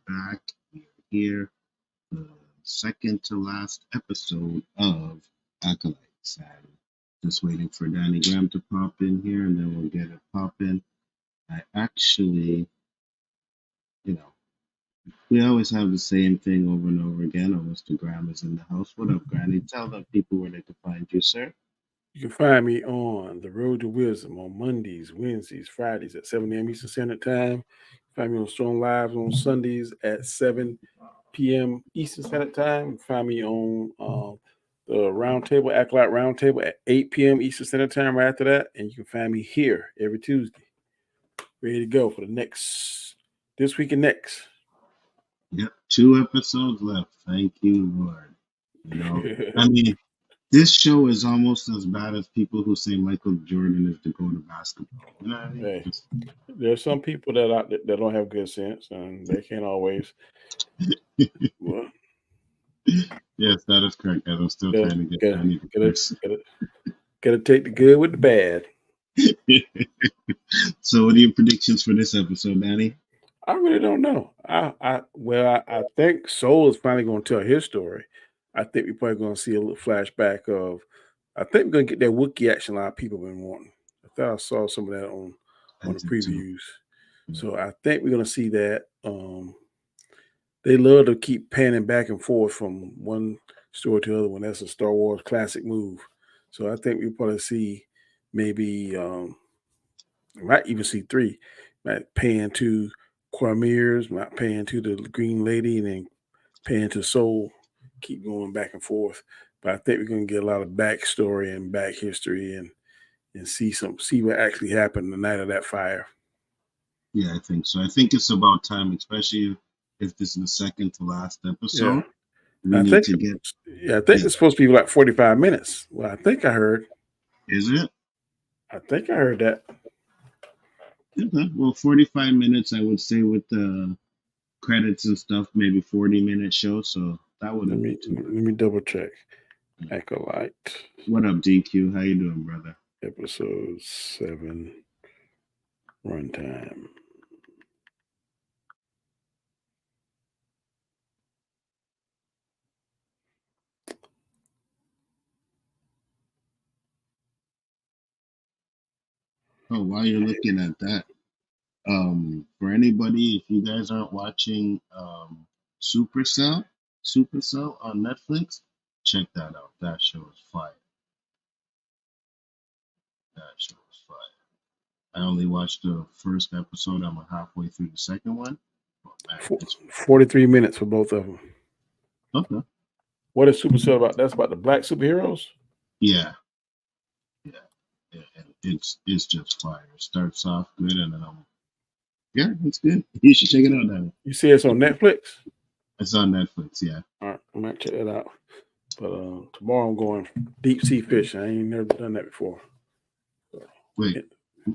back here, the second to last episode of Acolytes. And just waiting for Danny Graham to pop in here, and then we'll get it popping. I actually, you know, we always have the same thing over and over again. Oh, Mr. Graham is in the house. What up, Granny? Tell the people where they can find you, sir. You can find me on The Road to Wisdom on Mondays, Wednesdays, Fridays at 7 a.m. Eastern Standard Time. Find me on Strong Lives on Sundays at 7 p.m. Eastern Standard Time. Find me on the Roundtable, Acolyte Roundtable at 8 p.m. Eastern Standard Time right after that. And you can find me here every Tuesday. Ready to go for this week and next. Yep, 2 episodes left. Thank you, Lord. You know, I mean, this show is almost as bad as people who say Michael Jordan is the GOAT of basketball. You know what I mean? Hey, there's some people that don't have good sense, and they can't always. Well, yes, that is correct. I'm still trying to get gotta take the good with the bad. So, what are your predictions for this episode, Danny? I really don't know. I think Soul is finally going to tell his story. I think we're probably going to see a little flashback of. I think we're going to get that Wookiee action a lot of people have been wanting. I thought I saw some of that on the previews. So I think we're going to see that. They love to keep panning back and forth from one story to the other one. That's a Star Wars classic move. So I think we'll probably see maybe might even see 3. Might pan to Quamirs, might pan to the Green Lady, and then pan to Soul. Keep going back and forth. But I think we're going to get a lot of backstory and back history and see what actually happened the night of that fire. Yeah, I think so. I think it's about time, especially if this is the second to last episode. Yeah. I think it's supposed to be like 45 minutes. Well, I think I heard. Is it? I think I heard that. Okay. Well, 45 minutes, I would say, with the credits and stuff, maybe 40-minute show. So that wouldn't be too bad. Let me double check. Acolyte. What up, DQ? How you doing, brother? Episode 7 runtime. Oh, while you're looking at that, for anybody, if you guys aren't watching Supercell on Netflix, check that out. That show is fire. I only watched the first episode. I'm halfway through the second one. Man, 43 minutes for both of them. Okay. What is Supercell about? That's about the black superheroes? Yeah. It's just fire. It starts off good, and then it's good. You should check it out now. You see it's on Netflix? It's on Netflix, yeah. All right, I might check it out. But tomorrow I'm going deep sea fishing. I ain't never done that before. Wait,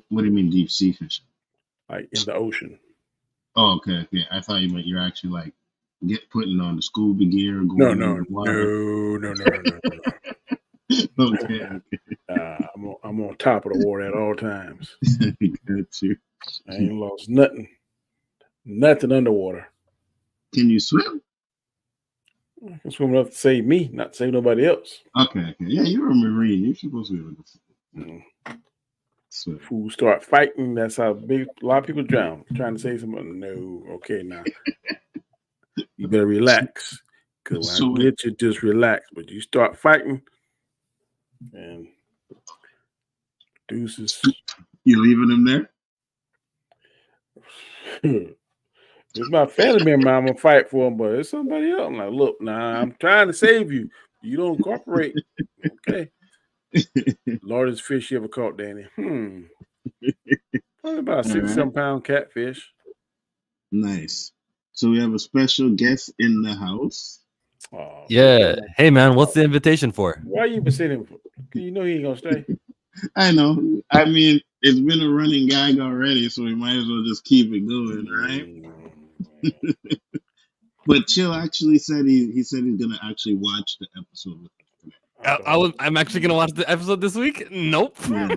what do you mean deep sea fishing? Like in the ocean. Oh, okay. I thought you meant you're actually like putting on the scuba gear. No. Okay. I'm on top of the water at all times. Got you. I ain't lost nothing underwater. Can you swim? I can swim enough to save me, not to save nobody else. Okay. Yeah, you're a Marine. You're supposed to be able to swim. Fools start fighting. That's how a lot of people drown. Trying to save somebody. No. Okay, now. You better relax. Because when I get you, just relax. But you start fighting, and deuces. You leaving them there? It's my family member. I'm gonna fight for him, but it's somebody else. I'm like, look, I'm trying to save you. You don't cooperate. Okay. Largest fish you ever caught, Danny? Probably about a 6-7-pound catfish. Nice. So we have a special guest in the house. Oh, yeah. Hey, man, what's the invitation for? Why you been sitting for? You know he ain't gonna stay. I know. I mean, it's been a running gag already, so we might as well just keep it going, right? But Chill actually said he said he's gonna actually watch the episode with us today. I'm actually gonna watch the episode this week. Nope. Yeah.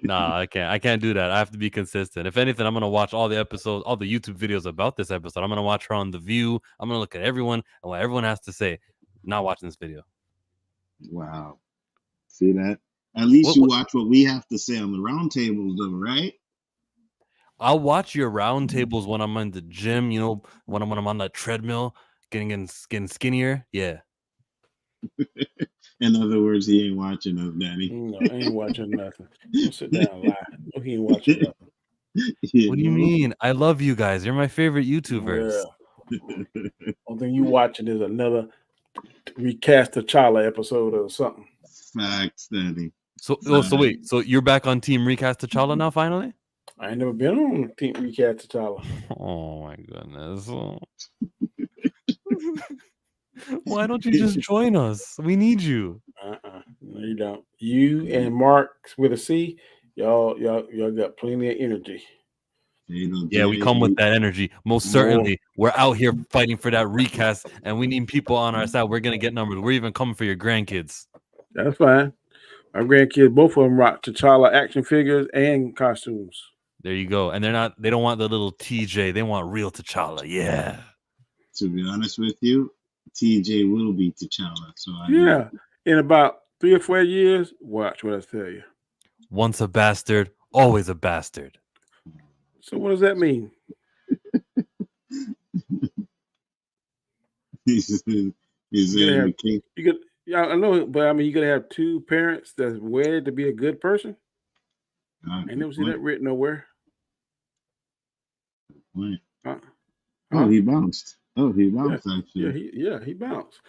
Nah, I can't do that. I have to be consistent. If anything, I'm gonna watch all the episodes, all the YouTube videos about this episode. I'm gonna watch her on The View. I'm gonna look at everyone and what everyone has to say. Not watching this video. Wow. See that? At least What, you what watch what we have to say on the roundtables, though, right? I'll watch your roundtables when I'm in the gym. You know, when I'm on that treadmill, getting skinnier. Yeah. In other words, he ain't watching us, Danny. No, I ain't watching nothing. Don't sit down and lie. No, he ain't watching nothing. What do you mean? I love you guys. You're my favorite YouTubers. Yeah. Only thing you watching is another recast T'Challa episode or something. Facts, Danny. So wait. So you're back on Team Recast T'Challa now, finally? I ain't never been on Team Recast T'Challa. Oh my goodness. Why don't you just join us? We need you. No, you don't. You and Mark with a C, y'all got plenty of energy. Yeah, we come with that energy. Most certainly. We're out here fighting for that recast, and we need people on our side. We're gonna get numbers. We're even coming for your grandkids. That's fine. My grandkids, both of them rock T'Challa action figures and costumes. There you go. And they don't want the little TJ. They want real T'Challa. Yeah. To be honest with you, TJ will be T'Challa. So in about 3 or 4 years, watch what I tell you. Once a bastard, always a bastard. So what does that mean? I know, but I mean, you gotta have two parents that's wed to be a good person. I never see that written nowhere. Oh, he bounced. Actually. He bounced.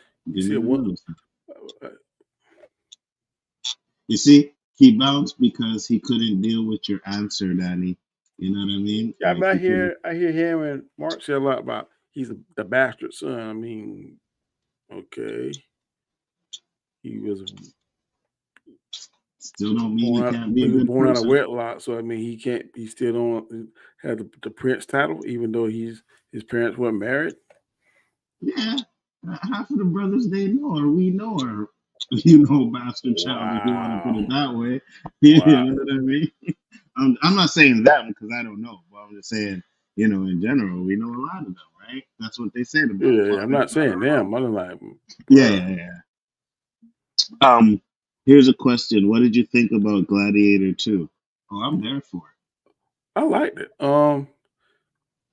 You see, he bounced because he couldn't deal with your answer, Danny. You know what I mean? Yeah, I hear him and Mark say a lot about he's the bastard son. I mean, okay, he was still don't mean he can't be a good born person. out of wedlock. So I mean, he can't. He still don't have the prince title, even though his parents weren't married. Yeah, half of the brothers they know, or we know, or you know, bastard child. If you want to put it that way, you know what I mean. I'm not saying them because I don't know, but I'm just saying, you know, in general, we know a lot of them, right? That's what they said about. Yeah, I'm not saying them. I'm like, yeah. Here's a question: what did you think about Gladiator 2? Oh, I'm there for it. I liked it.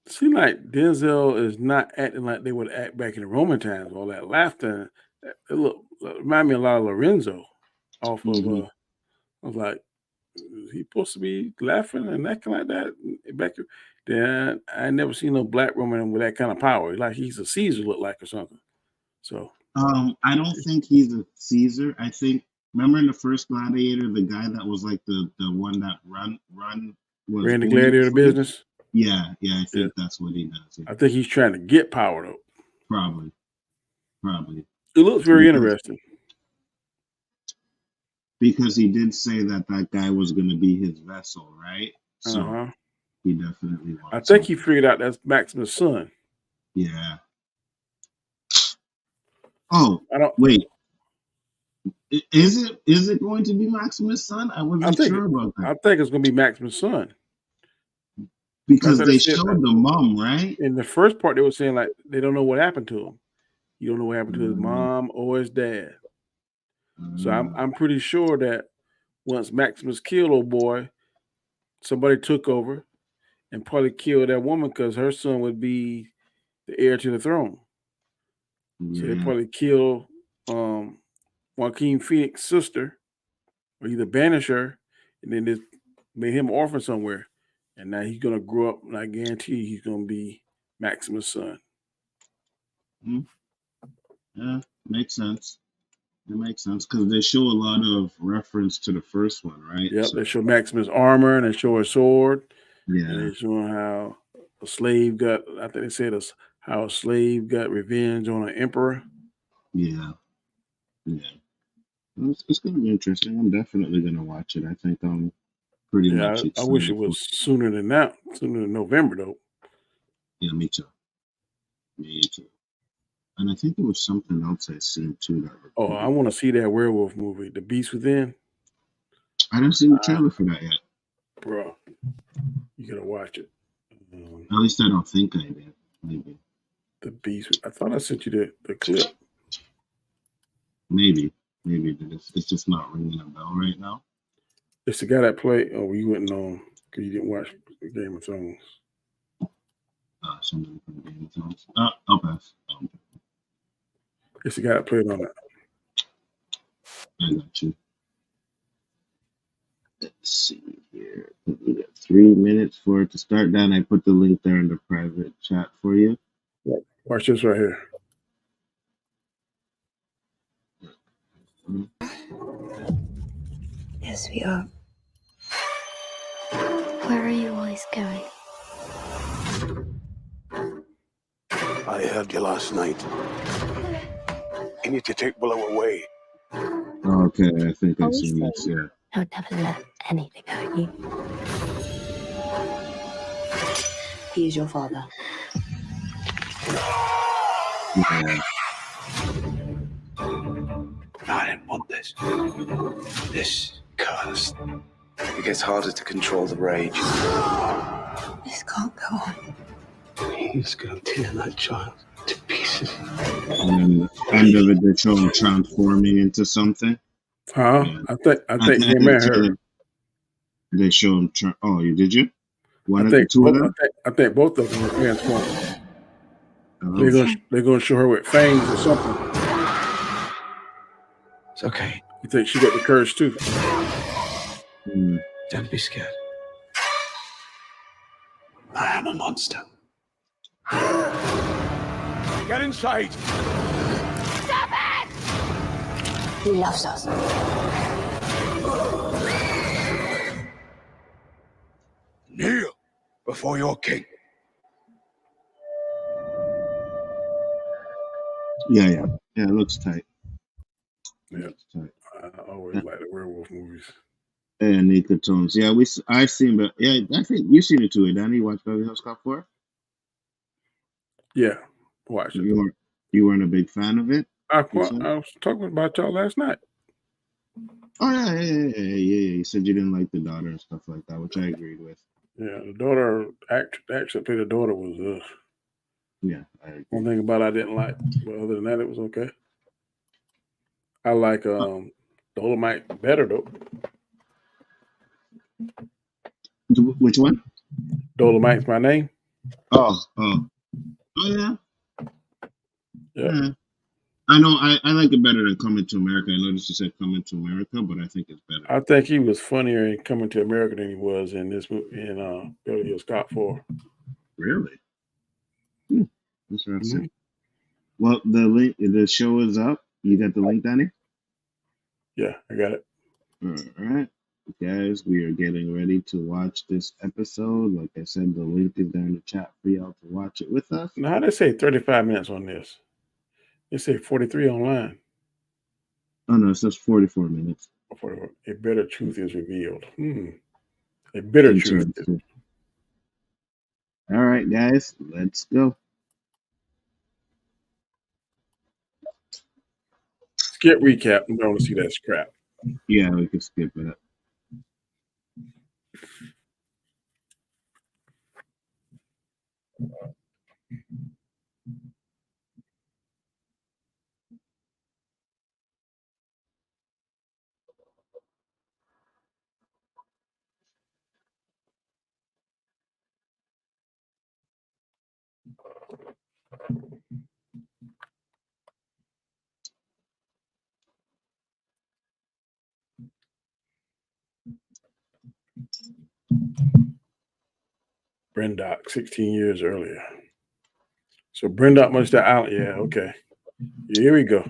Seems like Denzel is not acting like they would act back in the Roman times. All that laughter, it remind me a lot of Lorenzo. Off of, I was like, is he supposed to be laughing and acting like that back then? I never seen no black woman with that kind of power. Like he's a Caesar, look like or something. So I don't think he's a Caesar. I think remember in the first Gladiator, the guy that was like the one that run was ran the gladiator business. Yeah, I think that's what he does. Yeah. I think he's trying to get power though. Probably. It looks very interesting. Because he did say that guy was going to be his vessel, right? So he definitely wants. I think he figured out that's Maximus' son. Yeah. Oh, wait. Is it going to be Maximus' son? I wasn't sure about that. I think it's going to be Maximus' son. Because they showed the mom, right? In the first part, they were saying like they don't know what happened to him. You don't know what happened to his mom or his dad. So I'm pretty sure that once Maximus killed old boy, somebody took over and probably killed that woman because her son would be the heir to the throne. So they probably killed Joaquin Phoenix's sister, or either banish her and then just made him orphan somewhere. And now he's gonna grow up, and I guarantee he's gonna be Maximus' son. Yeah, makes sense. It makes sense because they show a lot of reference to the first one, right? Yep, they show Maximus' armor and they show his sword. Yeah, and they show how a slave got. I think they said how a slave got revenge on an emperor. Yeah. It's gonna be interesting. I'm definitely gonna watch it. I think I'm pretty much excited. I wish it was sooner than that. Sooner than November, though. Yeah, me too. And I think there was something else I seen too. I want to see that werewolf movie, The Beast Within. I didn't see the trailer for that yet. Bro, you gotta watch it. At least I don't think I did. Maybe. The Beast. I thought I sent you the clip. Maybe. It's just not ringing a bell right now. It's the guy that played. Oh, you wouldn't know him because you didn't watch Game of Thrones. Somebody from Game of Thrones. I'll pass. It's the guy that played on it. I got you. Let's see here. We got 3 minutes for it to start. Dan, I put the link there in the private chat for you. Watch this right here. Yes, we are. Where are you always going? I heard you last night. You need to take Willow away. Okay, I think I've seen this, yeah. I would never let anything hurt you. He is your father. Yeah. I didn't want this. This cursed. It gets harder to control the rage. This can't go on. He's going to tear that child to pieces. And then the end of it, they show him transforming into something. Huh? Yeah. I think the him and her. They show him. Did you? I think both of them were transformed. They're gonna show her with fangs or something. It's okay. You think she got the curse too? Don't be scared. I am a monster. Get inside! Stop it! He loves us. Kneel before your king. Yeah. It looks tight. Yeah. I always like the werewolf movies. And Nika Tones. Yeah, I've seen, but yeah, I think you've seen it too. Danny, you watched Beverly Hills Cop 4? Yeah, watch it. You weren't a big fan of it? I was talking about y'all last night. Oh yeah. You said you didn't like the daughter and stuff like that, which I agreed with. Yeah, the daughter actually played the daughter was yeah. I agree. One thing about it I didn't like, but other than that, it was okay. I like Dolomite better though. Which one? Dolomite's my name. Oh yeah. Yeah. I know. I like it better than Coming to America. I noticed you said Coming to America, but I think it's better. I think he was funnier in Coming to America than he was in this movie in Beverly Hills Cop 4. Really? Interesting. Well, the show is up. You got the link, Danny? Yeah, I got it. All right. Guys, we are getting ready to watch this episode. Like I said, the link is there in the chat for y'all to watch it with us. Now, how they say 35 minutes on this? They say 43 online. Oh, no, it says 44 minutes. A better truth is revealed. A bitter truth. All right, guys, let's go. Skip recap. We don't want to see that scrap. Yeah, we can skip it. Brendock, 16 years earlier. So Brendock must have out. Yeah, okay. Here we go.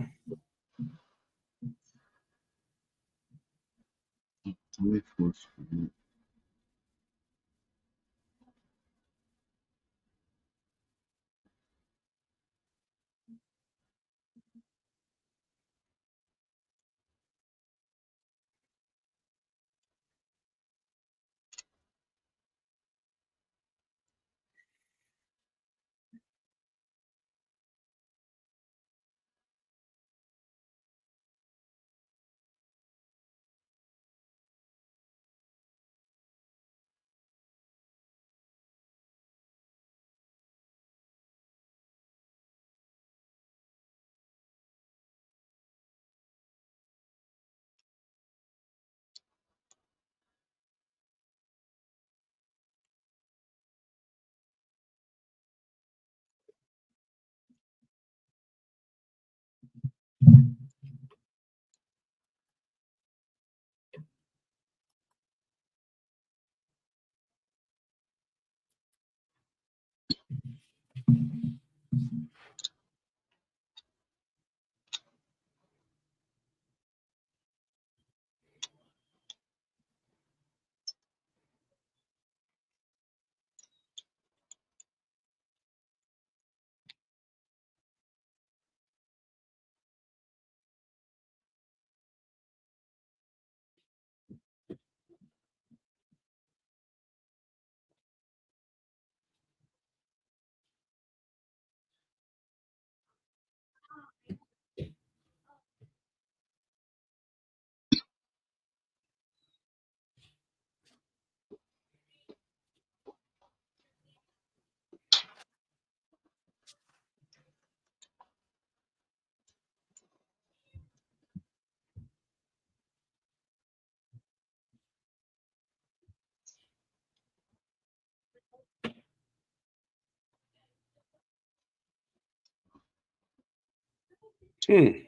Hmm.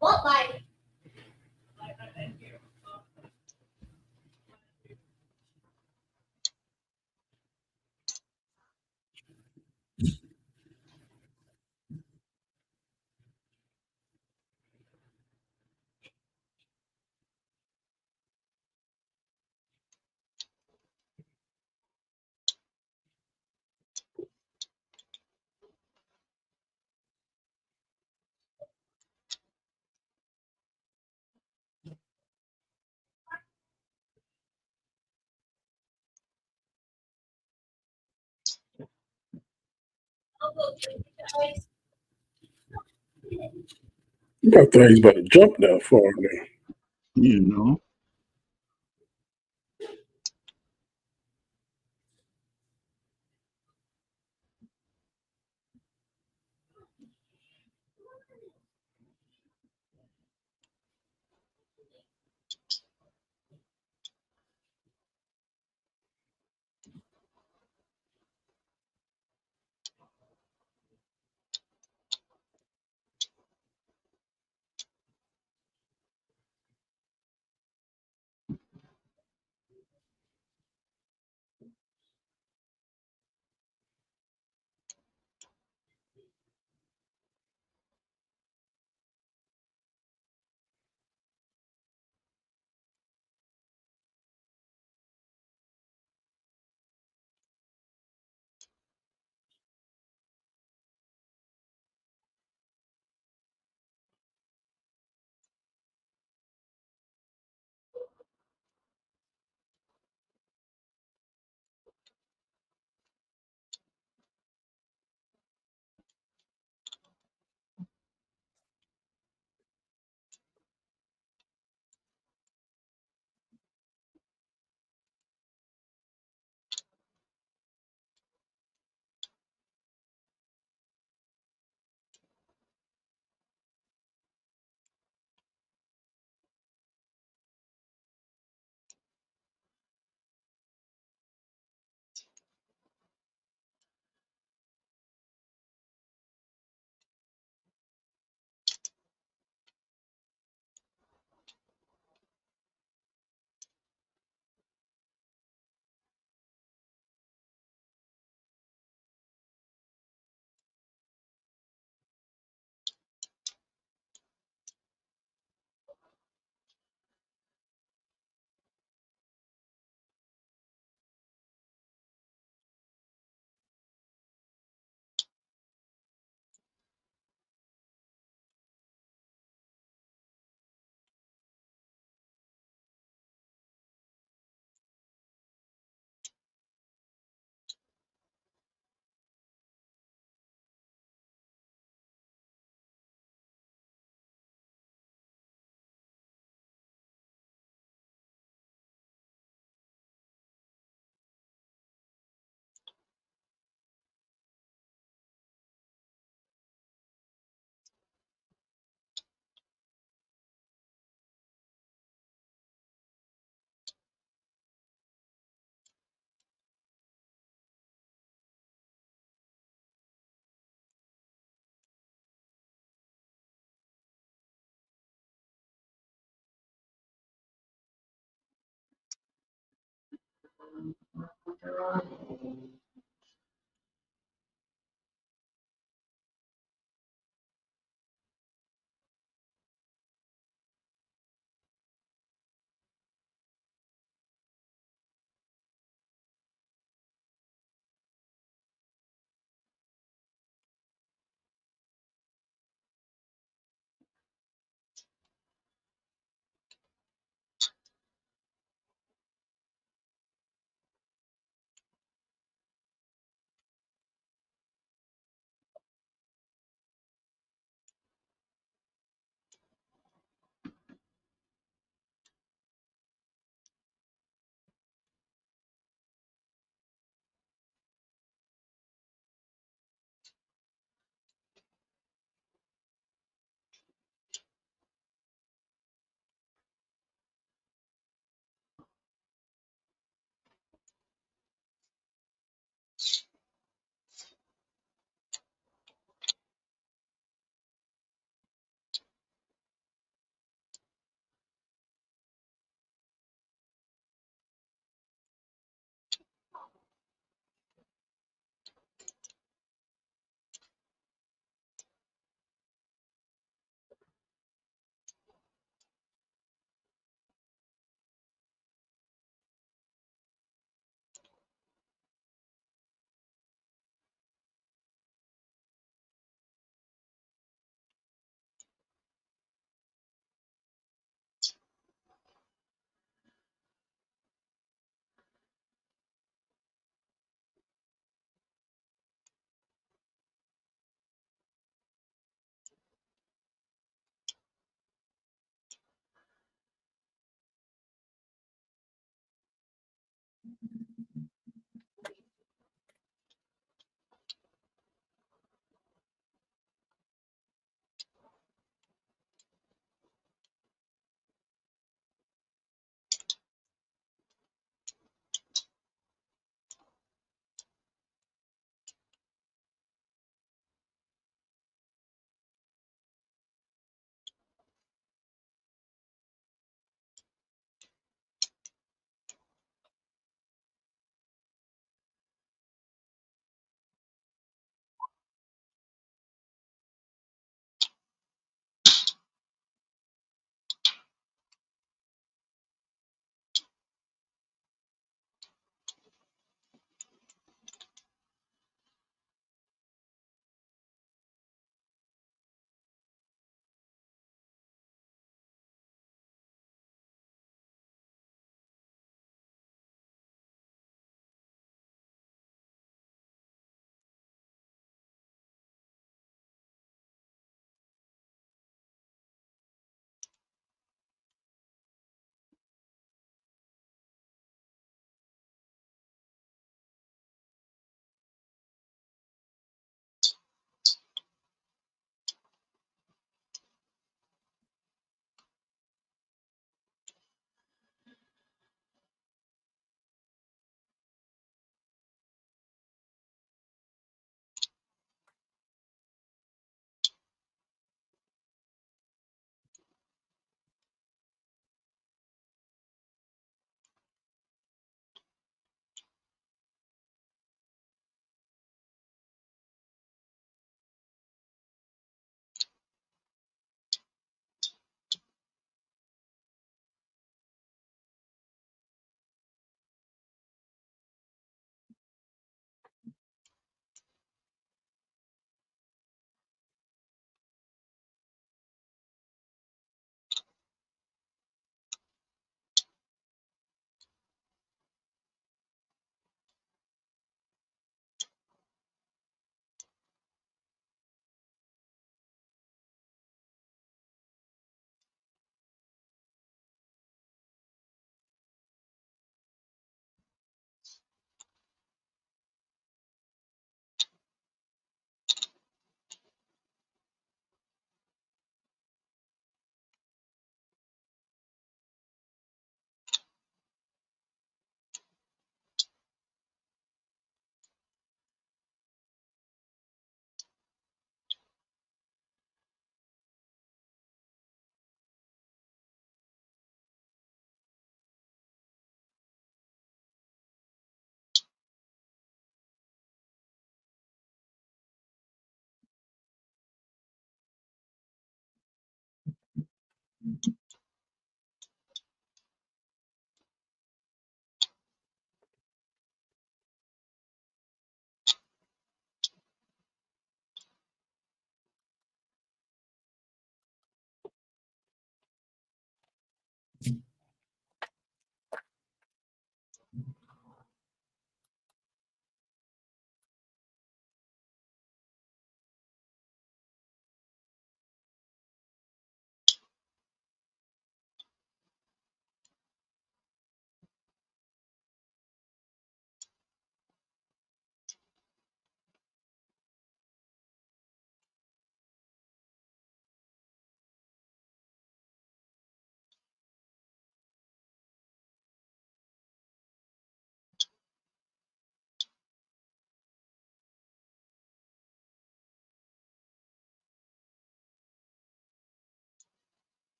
What light? I thought he's about to jump that far there. You know.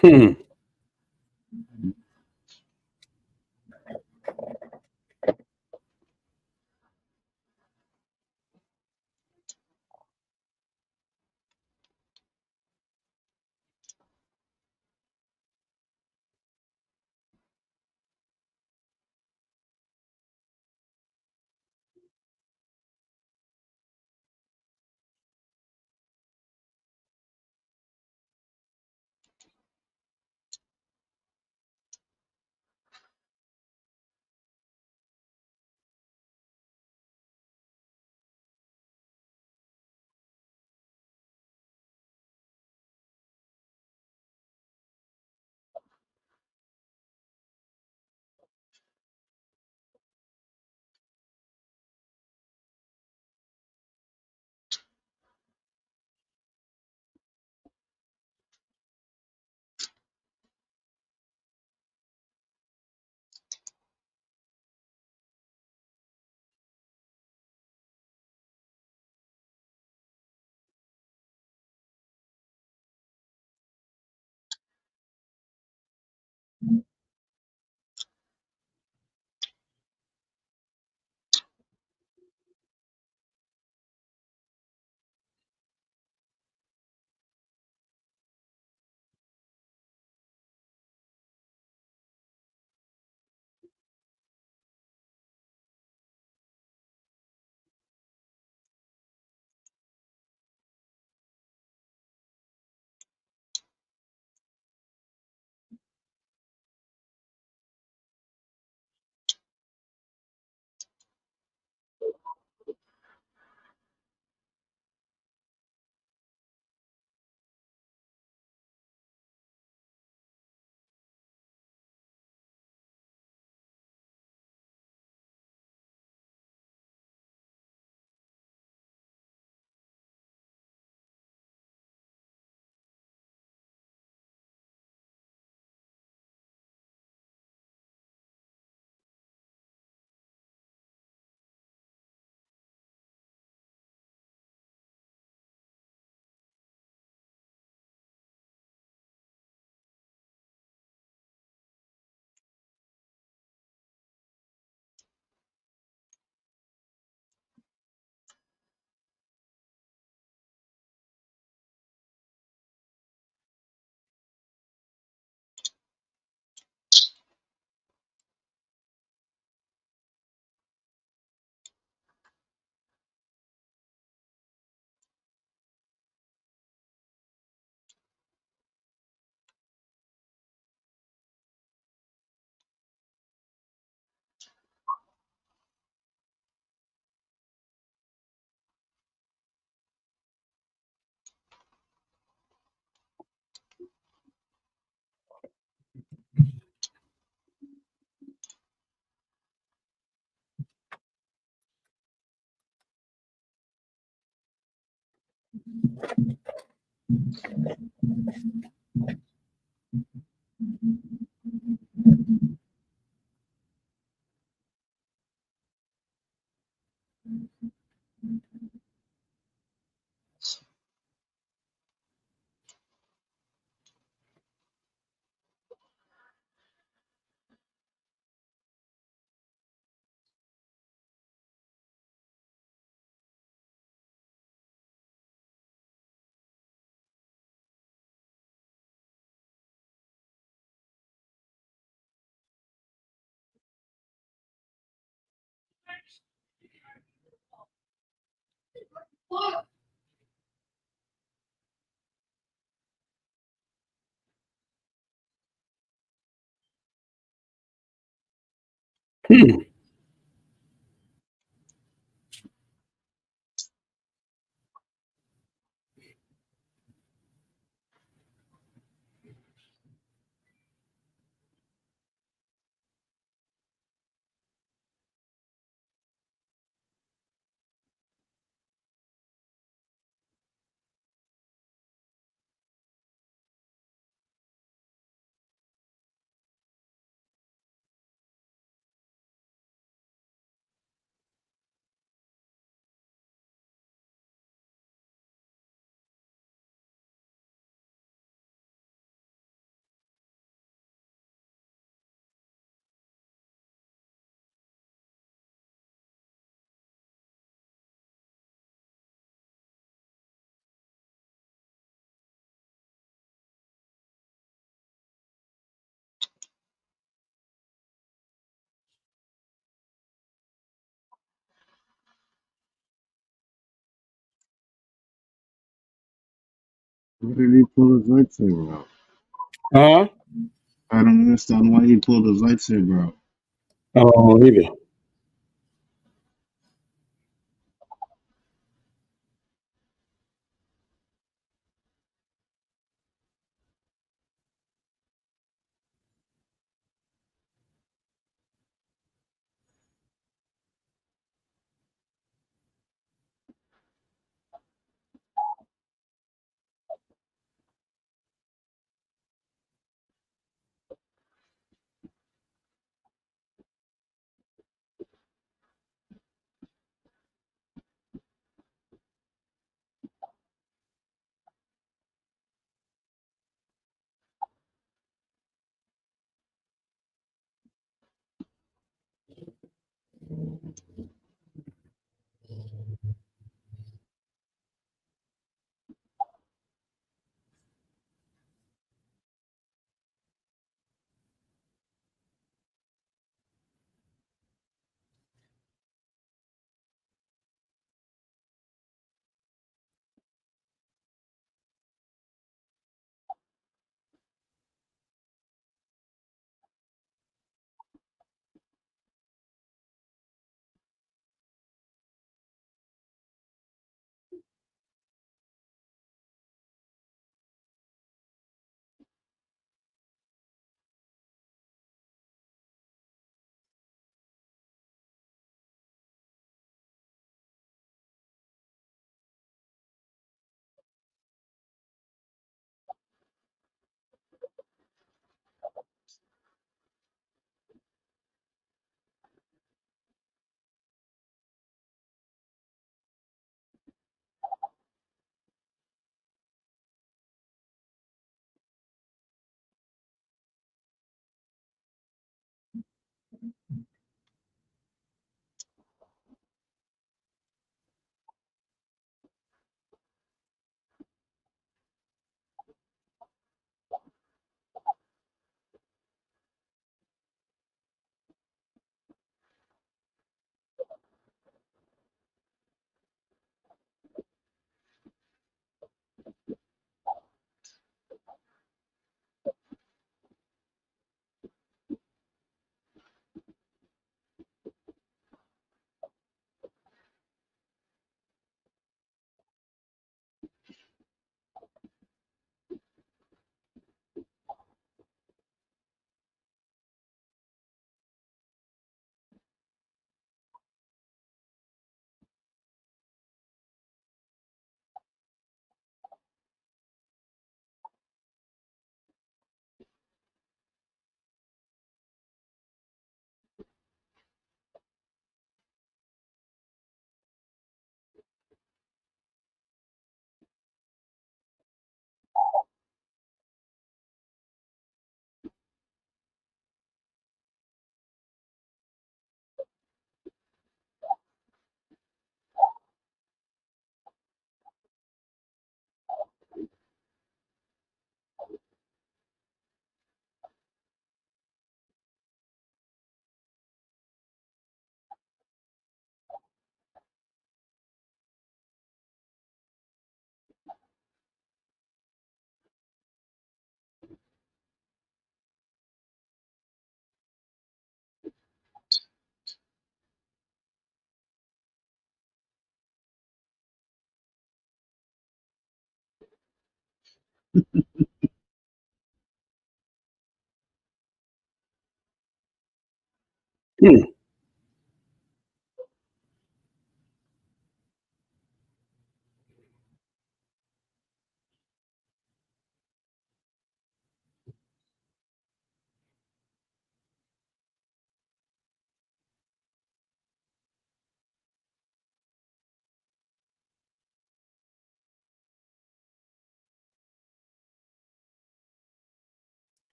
Hmm. Hmm. Why did he pull his lightsaber out? Huh? I don't understand why he pulled his lightsaber out. Oh, either.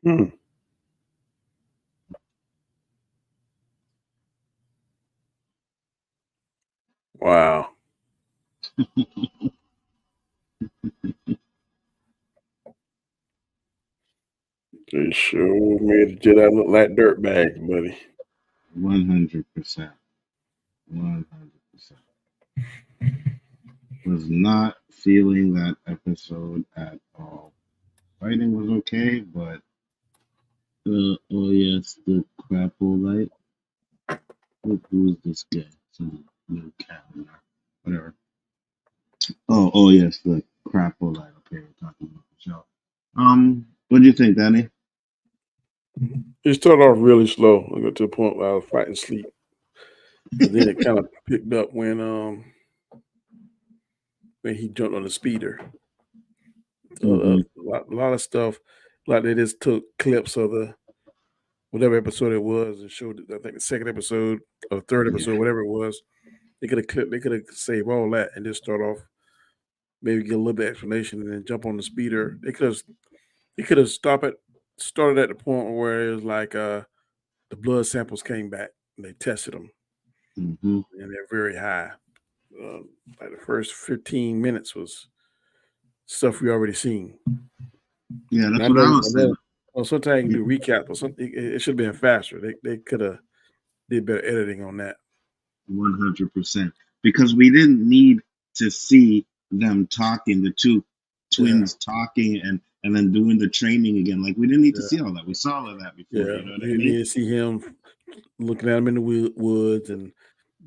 Hmm. Wow. They sure made the Jedi look like dirtbags, buddy. 100%. 100%. Was not feeling that episode at all. Fighting was okay, but oh yes, the Acolyte. Who is this guy? Some little cat in there. Whatever. Oh yes, the Acolyte. Okay, we're talking about the show. What do you think, Danny? It started off really slow. I got to the point where I was fighting sleep. But then it kind of picked up when he jumped on the speeder. Mhm. A lot of stuff, like they just took clips of the whatever episode it was and showed it, I think the second episode or third episode, Yeah. whatever it was. They could have saved all that and just start off, maybe get a little bit of explanation and then jump on the speeder. They could have started at the point where it was like the blood samples came back and they tested them Hmm. and they're very high. Like the first 15 minutes was stuff we already seen. Yeah, And that's what I was saying. Well, sometimes you can do recap, but it should have been faster. They could have did better editing on that. 100%. Because we didn't need to see them talking, the two twins talking and then doing the training again. Like we didn't need to see all that. We saw all of that before. Yeah, You know what I you mean? need to see him looking at him in the woods and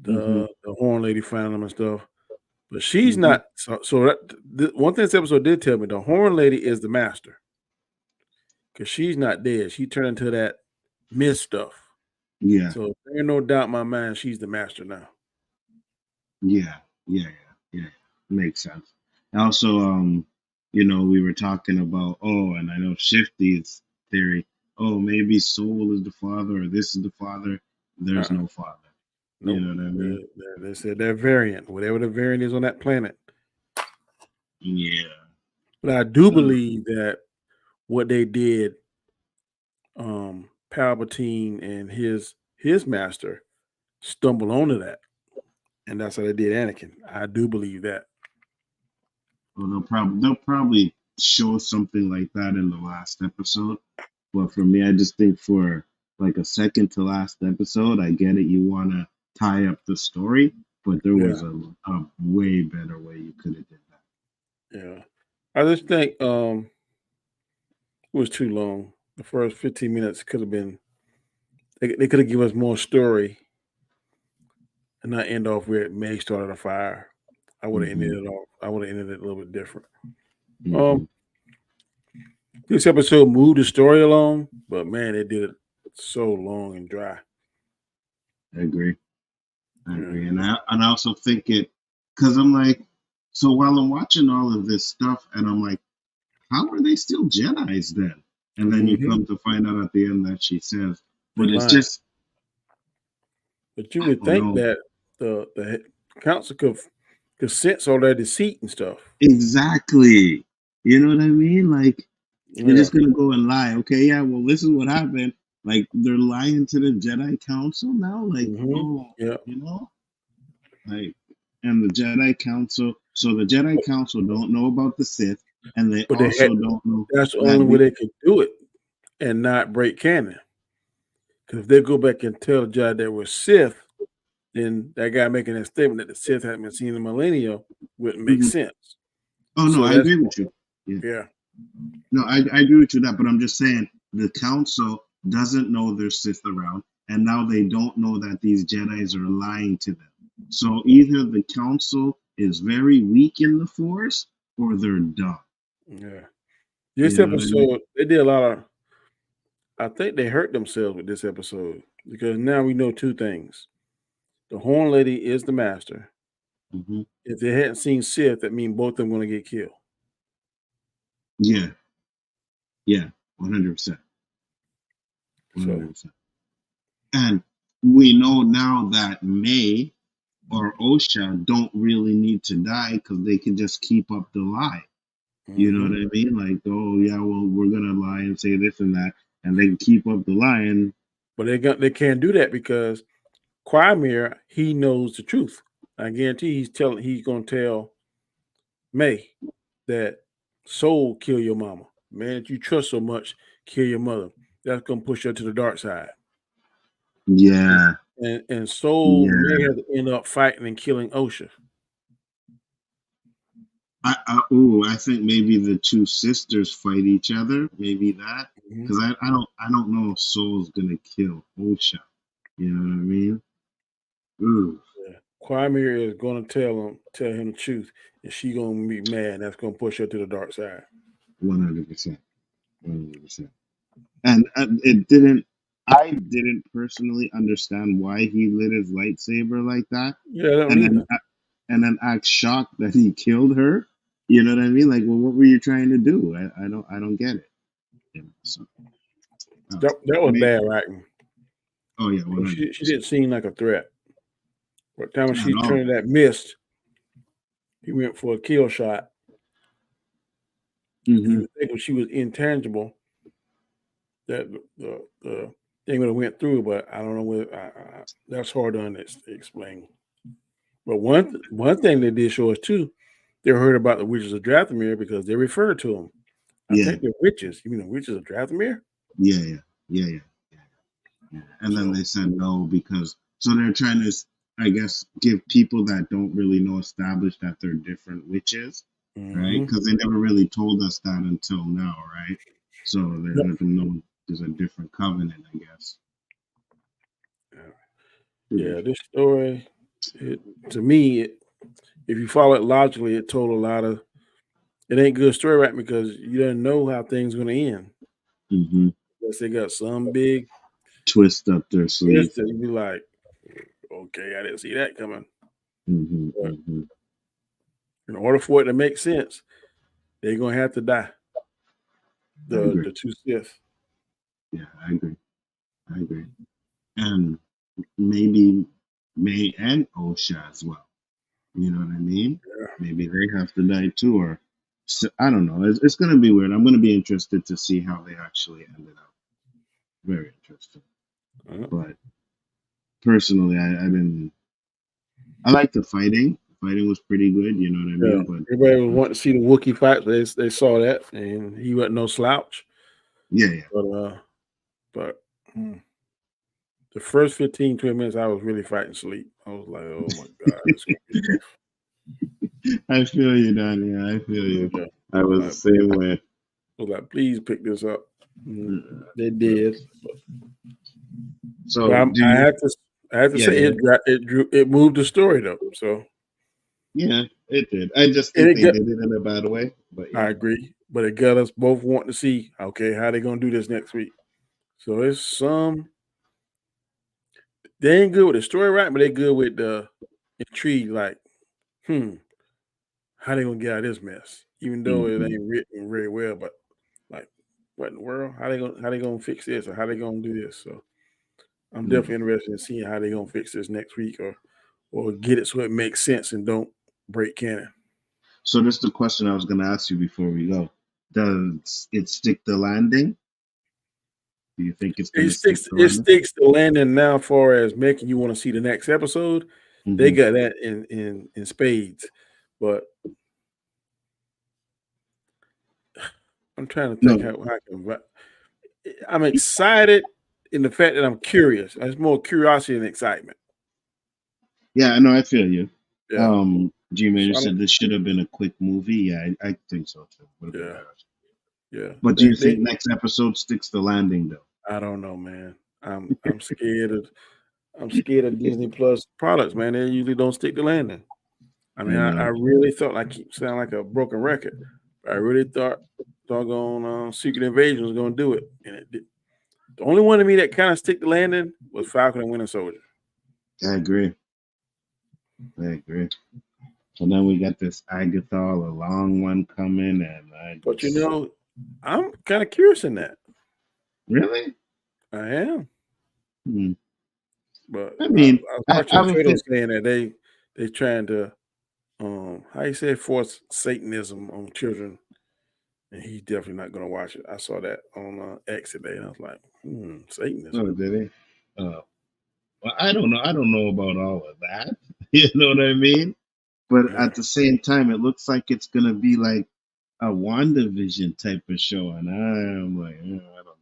the horn lady finding him and stuff. But she's not. One thing this episode did tell me: the horn lady is the master because she's not dead. She turned into that mist stuff. Yeah. So there's no doubt in my mind she's the master now. Yeah. Makes sense. Also, we were talking about, and I know Shifty's theory, maybe Soul is the father or this is the father. There's no father. Nope. You know what I mean? They said that variant, whatever the variant is on that planet. Yeah. But I do believe that what they did, Palpatine and his master stumbled onto that. And that's how they did Anakin. I do believe that. Well, they'll probably show something like that in the last episode. But for me, I just think for like a second to last episode, I get it. You want to tie up the story, but there was a way better way you could have did that. Yeah, I just think it was too long. The first 15 minutes could have been. They could have given us more story, and not end off where May started a fire. I would have ended it off. I would have ended it a little bit different. This episode moved the story along, but man, it did it so long and dry. I agree. And I also think it, because I'm like, so while I'm watching all of this stuff, and I'm like, how are they still Jedis then? And then you come to find out at the end that she says, but it's just. But you would think that the council could sense all that deceit and stuff. Exactly. You know what I mean? Like, they're just gonna go and lie. Okay, yeah. Well, this is what happened. Like, they're lying to the Jedi Council now. Like, like, and the Jedi Council. So the Jedi Council don't know about the Sith, and they don't know. That's the only way they could do it and not break canon. Because if they go back and tell the Jedi that we're Sith, then that guy making that statement that the Sith haven't been seen in millennia wouldn't make sense. Oh no, I agree with you. Yeah. No, I agree with you that, but I'm just saying the council doesn't know there's Sith around, and now they don't know that these Jedis are lying to them. So either the council is very weak in the Force, or they're dumb. Yeah. This episode, they did a lot of. I think they hurt themselves with this episode because now we know two things: the Horn Lady is the master. If they hadn't seen Sith, that means both of them going to get killed. Yeah. 100%. 100%. And we know now that May or Osha don't really need to die because they can just keep up the lie. You know what I mean? Like, oh yeah, well, we're gonna lie and say this and that, and they can keep up the lie. But they can't do that because Quimir, he knows the truth. I guarantee he's gonna tell May that Soul kill your mama. Man that you trust so much, kill your mother. That's gonna push her to the dark side. Yeah. And Soul may have to end up fighting and killing Osha. I think maybe the two sisters fight each other. Maybe that, because I don't know if Soul's gonna kill Osha. You know what I mean? Ooh. Yeah. Quimir is gonna tell him the truth, and she gonna be mad. That's gonna push her to the dark side. 100%. 100%. And it didn't. I didn't personally understand why he lit his lightsaber like that, Yeah, I don't and either. then act shocked that he killed her. You know what I mean? Like, well, what were you trying to do? I don't get it. You know, so, That was bad writing. Oh yeah, 100%. She didn't seem like a threat. By the time Not she at all. turned that mist, he went for a kill shot. Mm-hmm. You would think if she was intangible, that the thing would have went through, but I don't know whether that's hard to explain. But one thing they did show us too, they heard about the witches of Dathomir because they referred to them. I Yeah. think they're witches. You mean the witches of Dathomir? Yeah. And then they said no because so they're trying to, I guess, give people that don't really know establish that they're different witches, right? Because they never really told us that until now, right? So they're letting them know there's a different covenant, I guess. Yeah, this story, to me, if you follow it logically, it told a lot of. It ain't good story writing because you don't know how things going to end. Mm-hmm. Unless they got some big twist up their sleeve. twist, and you be like, okay, I didn't see that coming. Mm-hmm. In order for it to make sense, they're gonna have to die. The two Sith. Yeah, I agree. And maybe May and Osha as well. You know what I mean? Yeah. Maybe they have to die too, or so, I don't know. It's going to be weird. I'm going to be interested to see how they actually ended up. Very interesting. But personally, I like the fighting. The fighting was pretty good. You know what I mean? But everybody was wanting to see the Wookiee fight. They saw that, and he wasn't no slouch. Yeah. But the first 15, 20 minutes, I was really fighting sleep. I was like, oh my God, it's gonna be tough. I feel you, Donnie. I feel you. Yeah. I was the same way. I was like, please pick this up. They did. So I have to say it moved the story though. So yeah, it did. I just think they did it in a bad way. But yeah. I agree. But it got us both wanting to see, okay, how they gonna do this next week. So it's some. They ain't good with the story writing, but they good with the intrigue. Like, how they gonna get out of this mess? Even though it ain't written very well, but like, what in the world? How they gonna fix this, or how they gonna do this? So I'm definitely interested in seeing how they gonna fix this next week, or get it so it makes sense and don't break canon. So this is the question I was gonna ask you before we go. Does it stick the landing? Do you think it's gonna stick the landing? It sticks the landing now, far as making you want to see the next episode. They got that in spades, but I'm trying to think how I can. I'm excited in the fact that I'm curious. It's more curiosity than excitement. Yeah, I know. I feel you. Yeah. G-Major said this should have been a quick movie. Yeah, I think so too. Yeah. But do you think next episode sticks the landing though? I don't know, man. I'm scared of Disney Plus products, man. They usually don't stick the landing. I mean, I really thought, I keep sounding like a broken record, but I really thought doggone Secret Invasion was going to do it, and it did. The only one to me that kind of stick the landing was Falcon and Winter Soldier. I agree. So now we got this Agathol, a long one coming, but I'm kind of curious in that. Really? I am. But I mean, I was watching Twitter saying that they trying to how you say force Satanism on children, and he's definitely not going to watch it. I saw that on X today, and I was like, Satanism. Oh, did he? Well, I don't know. I don't know about all of that. You know what I mean? But at the same time, it looks like it's gonna be like a WandaVision type of show, and I'm like, I don't know.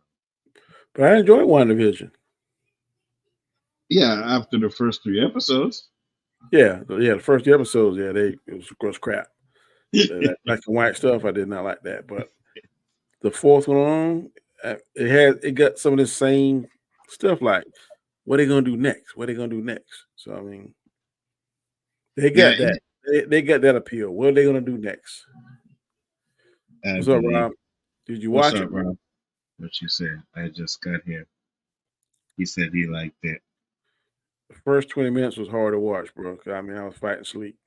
But I enjoyed WandaVision. Yeah, after the first 3 episodes. Yeah, the first 2 episodes, it was crap. That black and white stuff, I did not like that. But the fourth one on, it got some of the same stuff, like what are they gonna do next? What are they gonna do next? So I mean, they got that. They got that appeal. What are they gonna do next? What's up, Rob? Did you watch it? Rob? What you say? I just got here. He said he liked it. The first 20 minutes was hard to watch, bro. I mean, I was fighting sleep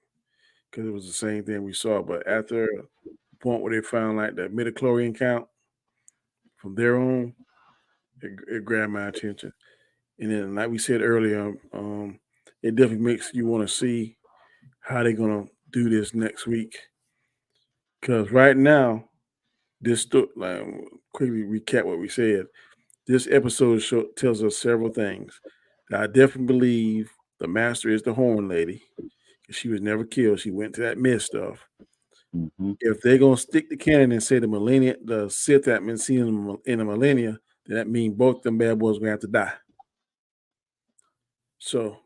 because it was the same thing we saw. But after the point where they found like the midichlorian count from there on, it grabbed my attention. And then, like we said earlier, it definitely makes you want to see how they're gonna do this next week. Because right now, like, quickly recap what we said. This episode tells us several things. I definitely believe the master is the Horn Lady. She was never killed. She went to that mist stuff. Mm-hmm. If they're gonna stick the canon and say the Sith that been seen in the millennia, then that means both them bad boys gonna have to die. So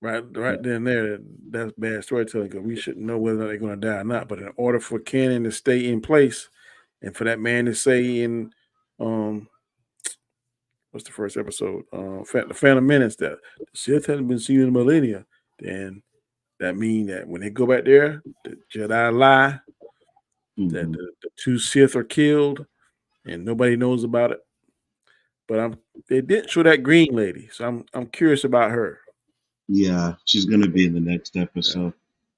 right then and there, that's bad storytelling because we shouldn't know whether they're gonna die or not. But in order for canon to stay in place and for that man to say in what's the first episode? The Phantom Menace that the Sith hasn't been seen in the millennia, then that means that when they go back there, the Jedi lie, that the two Sith are killed, and nobody knows about it. But they didn't show that green lady, so I'm curious about her. Yeah, she's gonna be in the next episode. Yeah.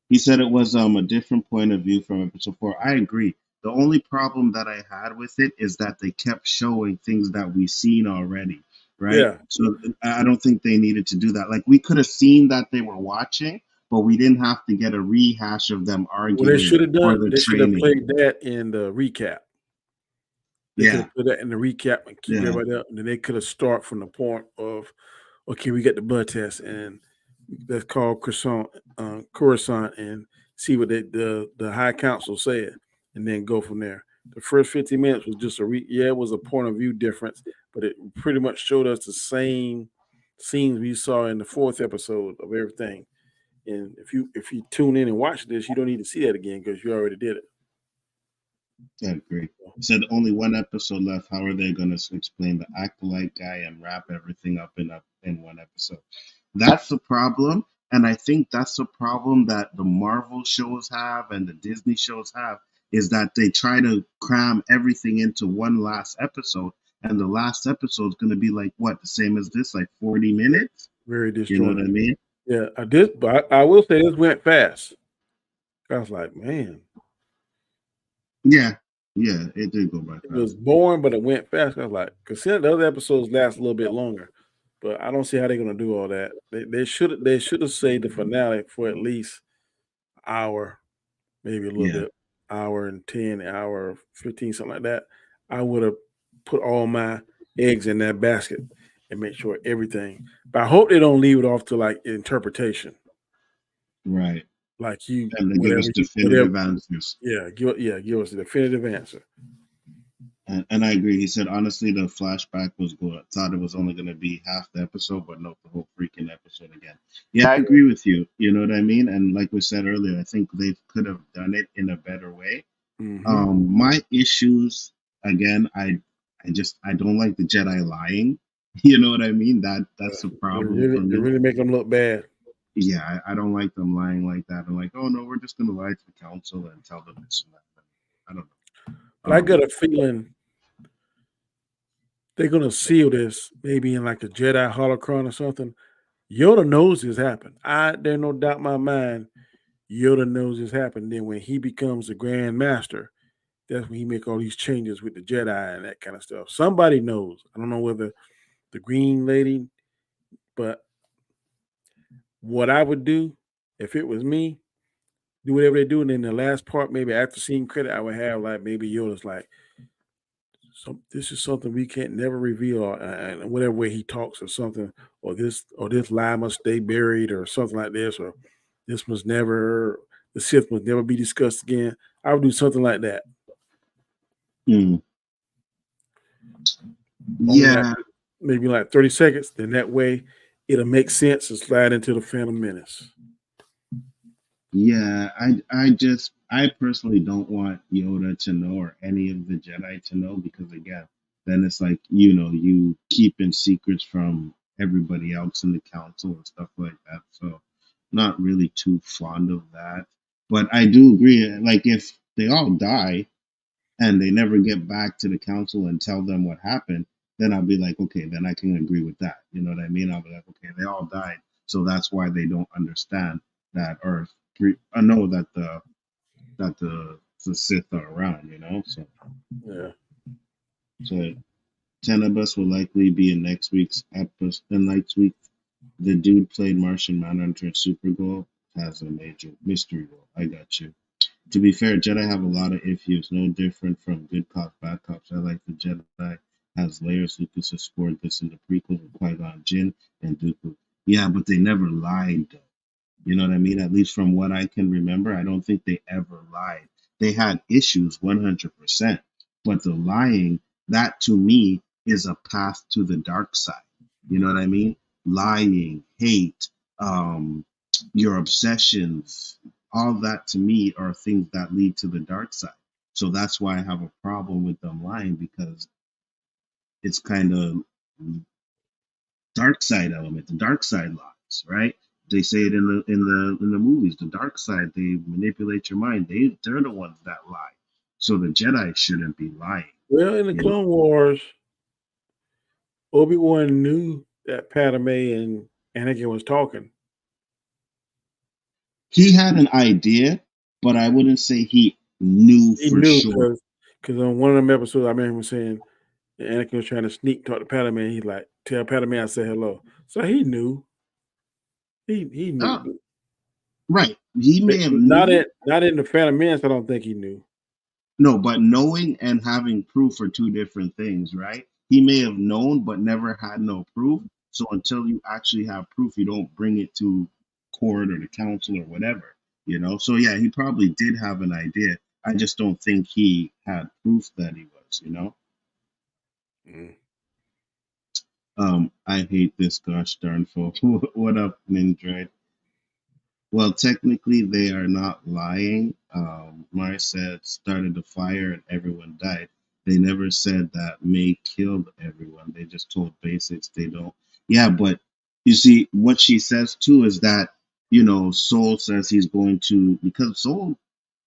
He said it was a different point of view from episode 4. I agree. The only problem that I had with it is that they kept showing things that we've seen already, right? Yeah. So I don't think they needed to do that. Like we could have seen that they were watching, but we didn't have to get a rehash of them arguing. Well, they should have done. They should have played that in the recap. They could have put that in the recap and keep everybody up, and then they could have started from the point of, okay, we got the blood test, and let's call Coruscant and see what the High Council said, and then go from there. The first 15 minutes was just it was a point of view difference, but it pretty much showed us the same scenes we saw in the 4th episode of everything. And if you tune in and watch this, you don't need to see that again because you already did it. I agree. Said only one episode left. How are they going to explain the Acolyte guy and wrap everything up in one episode? That's the problem. And I think that's the problem that the Marvel shows have and the Disney shows have, is that they try to cram everything into one last episode. And the last episode is going to be like, what, the same as this, like 40 minutes? Very disjointed. You know what I mean? Yeah, but I will say this went fast. I was like, man. Yeah, it did go by fast. It was boring, but it went fast. I was like, because the other episodes last a little bit longer. But I don't see how they're going to do all that. They should have saved the finale for at least an hour, maybe a little bit, hour and 10, hour 15, something like that. I would have put all my eggs in that basket and make sure everything. But I hope they don't leave it off to like interpretation. Right. Like you, and they give us definitive answers. Yeah, give us a definitive answer. And I agree. He said, honestly, the flashback was good. I thought it was only going to be half the episode, but not the whole freaking episode again. Yeah, I agree with you. You know what I mean? And like we said earlier, I think they could have done it in a better way. Mm-hmm. My issues, again, I don't like the Jedi lying. You know what I mean? That's a problem. They really make them look bad. Yeah, I don't like them lying like that. I'm like, oh no, we're just going to lie to the council and tell them this and that. I don't know. But I got a feeling they're going to seal this maybe in like a Jedi holocron or something. Yoda knows this happened. There's no doubt in my mind Yoda knows this happened. Then when he becomes the Grand Master, that's when he make all these changes with the Jedi and that kind of stuff. Somebody knows. I don't know whether the Green Lady, but what I would do if it was me, do whatever they do, and in the last part, maybe after seeing credit, I would have like maybe Yoda's like, this is something we can't never reveal, and whatever way he talks or something, or this lie must stay buried or something like this, or the Sith must never be discussed again. I would do something like that. Yeah. Maybe like 30 seconds. Then that way it'll make sense and slide into the Phantom Menace. Yeah, I personally don't want Yoda to know or any of the Jedi to know, because again, then it's like, you keeping secrets from everybody else in the council and stuff like that. So not really too fond of that. But I do agree, like if they all die and they never get back to the council and tell them what happened, then I'll be like, okay, then I can agree with that. You know what I mean? I'll be like, okay, they all died, so that's why they don't understand that Earth. I know that the Sith are around, you know. Yeah. So 10 of us will likely be in next week's episode. And next week, the dude played Martian Manhunter in Supergirl has a major mystery role. I got you. To be fair, Jedi have a lot of issues, no different from good cops, bad cops. I like the Jedi has layers. Lucas explored this in the prequels with Qui-Gon Jinn and Dooku. Yeah, but they never lied, though. You know what I mean? At least from what I can remember, I don't think they ever lied. They had issues 100%, but the lying, that to me is a path to the dark side. You know what I mean? Lying, hate, your obsessions, all that to me are things that lead to the dark side. So that's why I have a problem with them lying, because it's kind of dark side element, the dark side lies, right? They say it in the movies, the dark side, they manipulate your mind. They're the ones that lie. So the Jedi shouldn't be lying. Well, in the You know? Clone Wars, Obi-Wan knew that Padme and Anakin was talking. He had an idea, but I wouldn't say he knew He for knew sure. because on one of them episodes, I remember him saying Anakin was trying to sneak talk to Padme. And he's like, "Tell Padme I said hello." So he knew. He Oh, knew. right. He may have Not knew. in the Phantom Menace. I don't think he knew. No, but knowing and having proof are two different things, right? He may have known but never had no proof. So until you actually have proof, you don't bring it to court or the council or whatever, you know? So yeah, he probably did have an idea. I just don't think he had proof that he was, you know? Mm. I hate this gosh darn fool. What up, Nindroid? Well, technically, they are not lying. Mars said started the fire and everyone died. They never said that May killed everyone. They just told basics. They don't. Yeah, but you see, what she says too is that, Soul says he's going to, because Soul,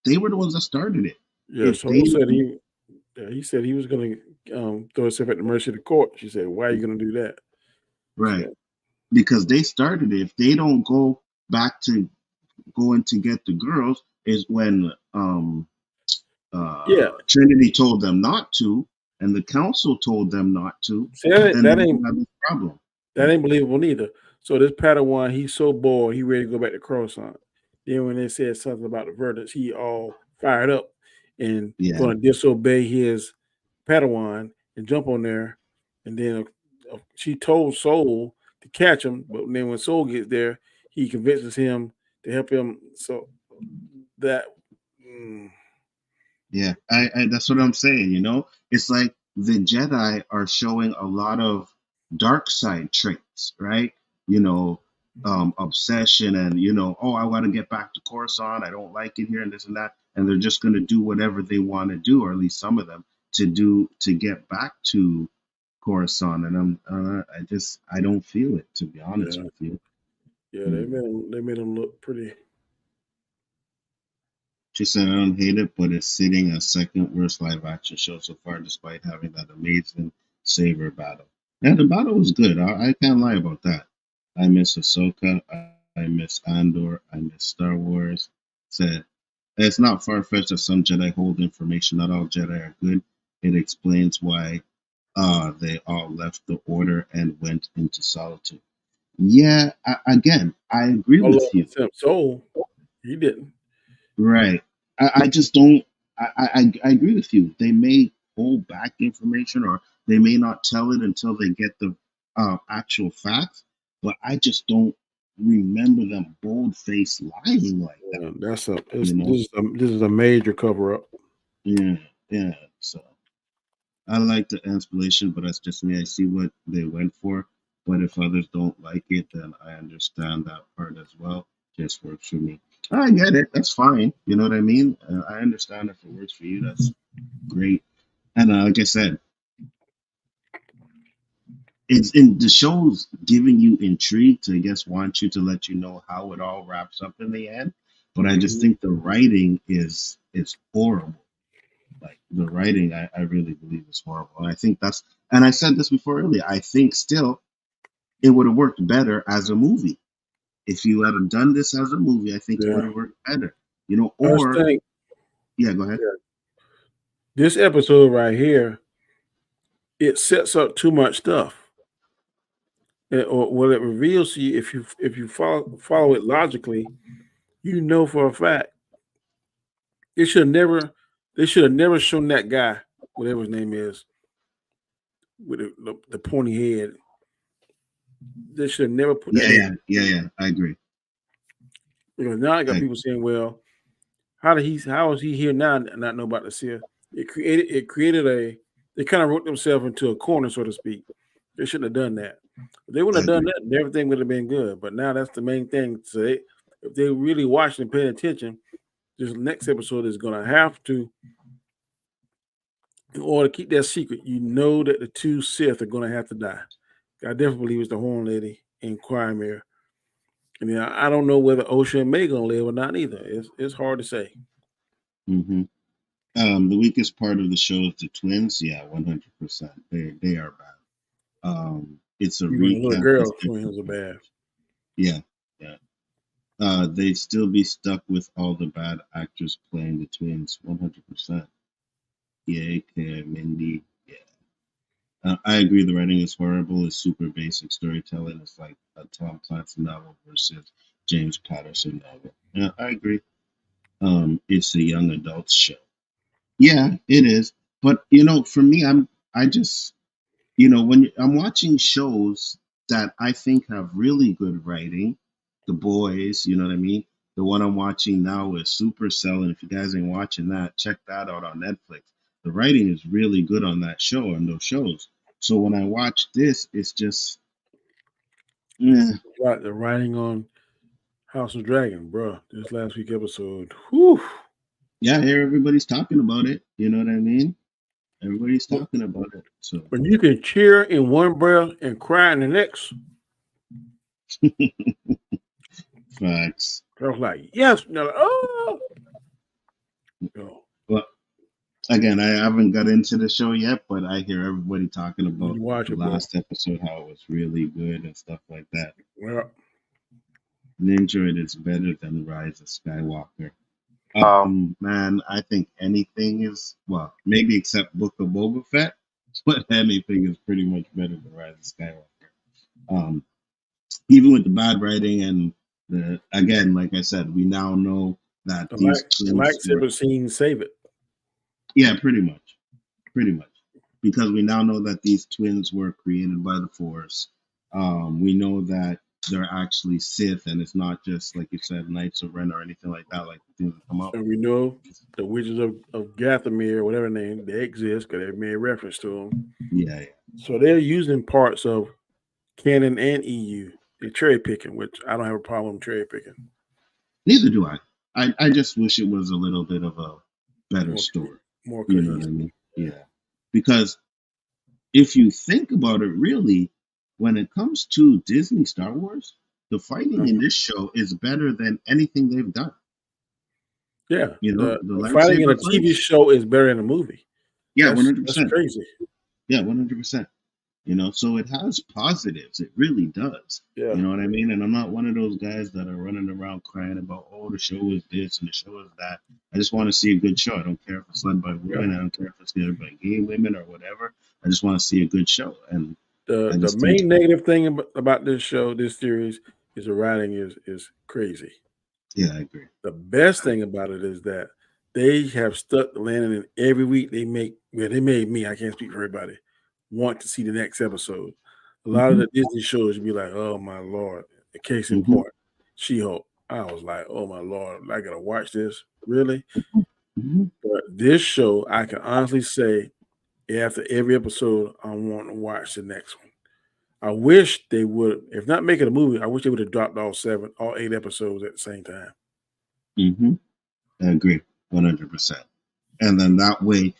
they were the ones that started it. Yeah, If Soul they, said he said he was going to throw himself at the mercy of the court. She said, "Why are you going to do that?" right, So, because they started it. If they don't go back to going to get the girls, is when yeah, Trinity told them not to, and the council told them not to, see, then that we ain't have this problem. that ain't believable neither. So this Padawan, he's so bored, he ready to go back to Coruscant. Then when they said something about the verdicts, he all fired up and Yeah, going to disobey his Padawan and jump on there. And then she told Soul to catch him, but then when Soul gets there, he convinces him to help him. So that yeah. I that's what I'm saying. It's like the Jedi are showing a lot of dark side traits, right? Obsession and oh, I want to get back to Coruscant. I don't like it here and this and that, and they're just going to do whatever they want to do, or at least some of them to get back to Coruscant. And I don't feel it, to be honest yeah, with you. yeah, they made him look pretty. She said, I don't hate it, but it's sitting as second worst live action show so far, despite having that amazing saber battle. Yeah, the battle was good. I can't lie about that. I miss Ahsoka. I miss Andor. I miss Star Wars. Said, it's not far fetched that some Jedi hold information. Not all Jedi are good. It explains why they all left the Order and went into solitude. Yeah, again, I agree All with of you. except Soul, he didn't. Right. I just don't. I agree with you. They may hold back information, or they may not tell it until they get the actual facts. But I just don't remember them bold faced lying like that. Yeah, this You know? this is a major cover up. Yeah. Yeah. So I like the inspiration, but that's just me. I see what they went for. But if others don't like it, then I understand that part as well. Just works for me. I get it. That's fine. You know what I mean? I understand if it works for you. That's great. And like I said, it's in the show's giving you intrigue to, I guess, want you to let you know how it all wraps up in the end. But I just Mhm. think the writing is horrible. Like the writing, I really believe is horrible. And I think that's, and I said this before earlier, I think still it would have worked better as a movie. If you had done this as a movie, I think it would have worked better. You know, or yeah, go ahead. This episode right here, it sets up too much stuff. Or what it reveals to you, if you follow it logically, you know for a fact they should have never shown that guy, whatever his name is, with the pointy head. They should have never put that in. Yeah. I agree. Because now I got people saying, "Well, how is he here now and not know about the Sith?" They kind of wrote themselves into a corner, so to speak. They shouldn't have done that. If they wouldn't have done that, everything would have been good. But now that's the main thing. So if they really watching and paying attention, this next episode is going to have to, in order to keep that secret, you know that the two Sith are going to have to die. I definitely believe it's the Horn Lady and Quimir. I mean, I don't know whether Osha and May going to live or not either. It's hard to say. Mm-hmm. The weakest part of the show is the twins. Yeah, 100%. They are bad. It's a recap. Little girl twins are bad. Yeah. They'd still be stuck with all the bad actors playing the twins. 100%. Yeah, Mendy. Yeah. I agree. The writing is horrible. It's super basic storytelling. It's like a Tom Clancy novel versus James Patterson novel. Yeah, I agree. It's a young adult show. Yeah, it is. But for me, I just when I'm watching shows that I think have really good writing, The Boys, you know what I mean? The one I'm watching now is Supercell, and if you guys ain't watching that, check that out on Netflix. The writing is really good on that show and those shows. So when I watch this, it's just Right, the writing on House of Dragon, bro. This last week episode. Whew. Yeah, I hear everybody's talking about it. You know what I mean? Everybody's talking about it. So when you can cheer in one breath and cry in the next. Facts. I was like, yes. No, oh. No. Well, again, I haven't got into the show yet, but I hear everybody talking about the last episode, how it was really good and stuff like that. Well, I enjoyed it's better than Rise of Skywalker. Man, I think anything is, well, maybe except Book of Boba Fett, but anything is pretty much better than Rise of Skywalker. Even with the bad writing and again, like I said, we now know that the these lightsaber scene save it. Yeah, pretty much, because we now know that these twins were created by the Force. We know that they're actually Sith, and it's not just like you said, Knights of Ren or anything like that. Like things that come up. And we know the witches of Dathomir, whatever name, they exist because they made reference to them. Yeah. So they're using parts of canon and EU. They're cherry picking, which I don't have a problem cherry picking. Neither do I. I just wish it was a little bit of a better story. More cohesive. You know what I mean? Yeah. Because if you think about it, really, when it comes to Disney Star Wars, the fighting in this show is better than anything they've done. Yeah. The fighting in a TV show is better than a movie. Yeah, 100%. That's crazy. Yeah, 100%. So it has positives. It really does. Yeah. You know what I mean? And I'm not one of those guys that are running around crying about, oh, the show is this and the show is that. I just want to see a good show. I don't care if it's led by women. I don't care if it's led by gay women or whatever. I just want to see a good show. And the main negative thing about this show, this series, is the writing is crazy. Yeah, I agree. The best thing about it is that they have stuck the landing in every week they make. Well, they made me. I can't speak for everybody. Want to see the next episode. A lot of the Disney shows you be like, oh my Lord. The case in point, She-Hulk. I was like, oh my Lord, I gotta watch this. Really? But this show, I can honestly say, after every episode, I want to watch the next one. I wish they would, if not make it a movie, I wish they would have dropped all 8 episodes at the same time. I agree, 100%. And then that way,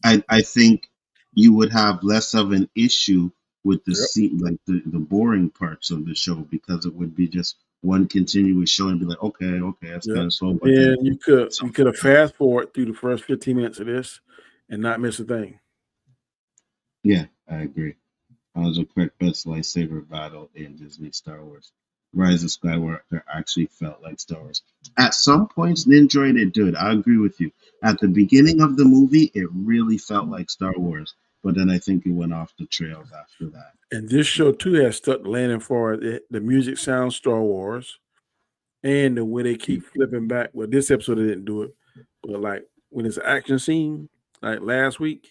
I think you would have less of an issue with the scene, like the boring parts of the show, because it would be just one continuous show and be like, okay, that's kind of slow. But then you could have fast forward through the first 15 minutes of this, and not miss a thing. Yeah, I agree. Was the correct best lightsaber battle in Disney Star Wars. Rise of Skywalker actually felt like Star Wars. At some points, Nindroid it did. I agree with you. At the beginning of the movie, it really felt like Star Wars, but then I think it went off the trails after that. And this show too has stuck the landing for it. The music sounds Star Wars, and the way they keep flipping back. Well, this episode they didn't do it, but like when it's an action scene, like last week,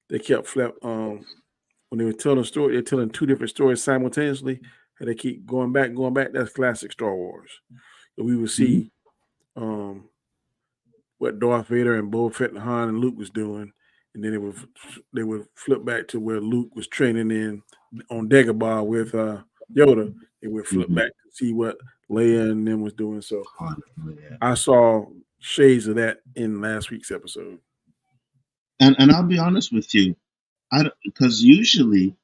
they kept when they were telling a story, they're telling two different stories simultaneously, and they keep going back. That's classic Star Wars. So we would see what Darth Vader and Boba Fett and Han and Luke was doing, and then they would flip back to where Luke was training in on Dagobah with Yoda. They would flip back to see what Leia and them was doing. So I saw shades of that in last week's episode. And I'll be honest with you, because usually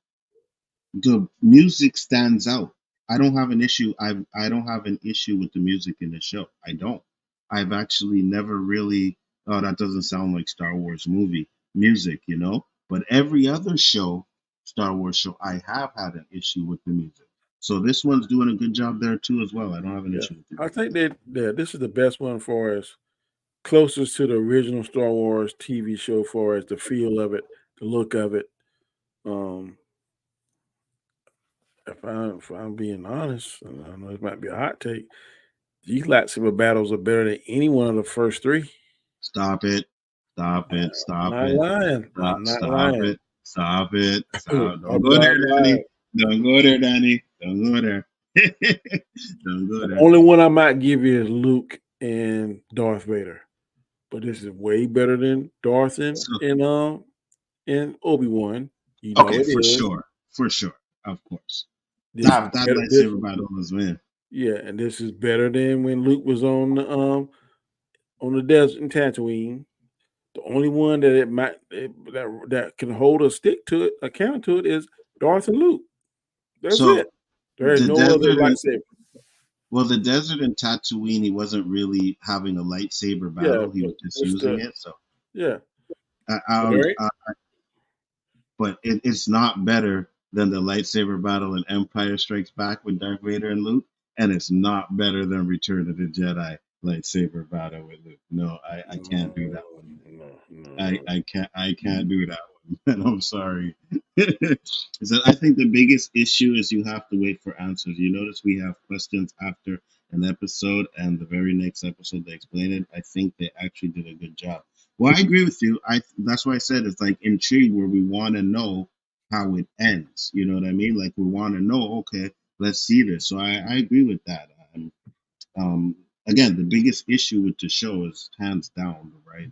the music stands out. I don't have an issue. I don't have an issue with the music in the show. I don't. I've actually never really. Oh, that doesn't sound like Star Wars movie music, you know. But every other show, Star Wars show, I have had an issue with the music. So this one's doing a good job there too, as well. I don't have an issue with it. I think that this is the best one for us, closest to the original Star Wars TV show for us, the feel of it, the look of it. If I'm being honest, and I know this might be a hot take, these lightsaber battles are better than any one of the first three. Stop it. Stop it. Stop I'm it. not lying. I'm not Stop lying. it. Stop it. Stop. Don't go there, Danny. Don't go there, Danny. Don't go there. Don't go there. The only one I might give you is Luke and Darth Vader. But this is way better than Darth and Obi-Wan. You know Okay, it is. For sure. Of course. This That is better- lightsaber battle was man. Yeah, and this is better than when Luke was on the desert in Tatooine. The only one that can hold a stick to it, a counter to it, is Darth and Luke. That's So, it. There is the no other desert and- lightsaber. Well, the desert in Tatooine, he wasn't really having a lightsaber battle. He was just using it. So Yeah. But it's not better than the lightsaber battle in Empire Strikes Back with Darth Vader and Luke, and it's not better than Return of the Jedi lightsaber battle with Luke. No, I can't do that one. I can't do that one. And I'm sorry. So I think the biggest issue is you have to wait for answers. You notice we have questions after an episode, and the very next episode they explain it. I think they actually did a good job. Well, I agree with you. That's why I said it's like intrigue, where we want to know how it ends. You know what I mean? Like we want to know. Okay, let's see this. So I agree with that. Again, the biggest issue with the show is hands down the writing.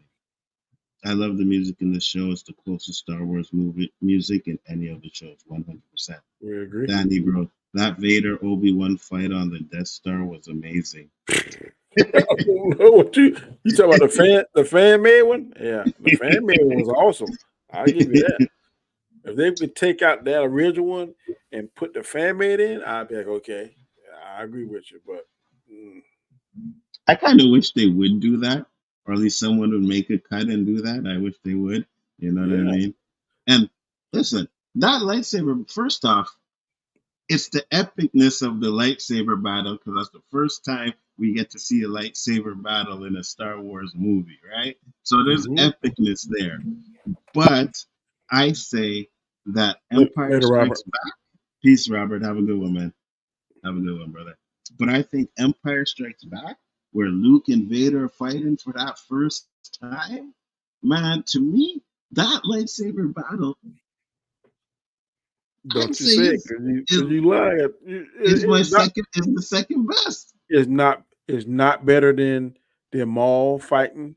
I love the music in this show. It's the closest Star Wars movie music in any of the shows, 100%. We agree. Danny, bro, that Vader Obi-Wan fight on the Death Star was amazing. What you talking about the fan made one? Yeah, the fan made one was awesome. I'll give you that. If they could take out that original one and put the fan made in, I'd be like, okay, I agree with you. But I kind of wish they would do that, or at least someone would make a cut and do that. I wish they would. You know what I mean? And listen, that lightsaber, first off, it's the epicness of the lightsaber battle, because that's the first time we get to see a lightsaber battle in a Star Wars movie, right? So there's epicness there. But I say that Empire Strikes Back. Peace, Robert. Have a good one, man. Have a good one, brother. But I think Empire Strikes Back, where Luke and Vader are fighting for that first time, man, to me, that lightsaber battle. Don't you say it because you lie. It's the second best. It's not better than Maul fighting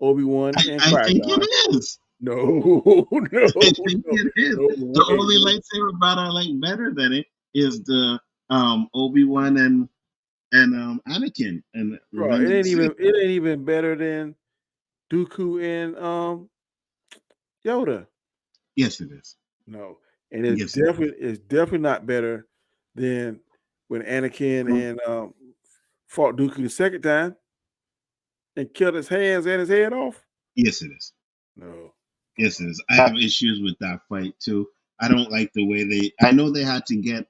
Obi-Wan and Qui-Gon. I think it is. No. I think it is. The only lightsaber battle I like better than it is the Obi-Wan and Anakin and it ain't even better than Dooku and Yoda. Yes, it is. No, and it's definitely not better than when Anakin and fought Dooku the second time and killed his hands and his head off. Yes, it is. No. Yes, it is. I have issues with that fight too. I don't like the way they. I know they had to get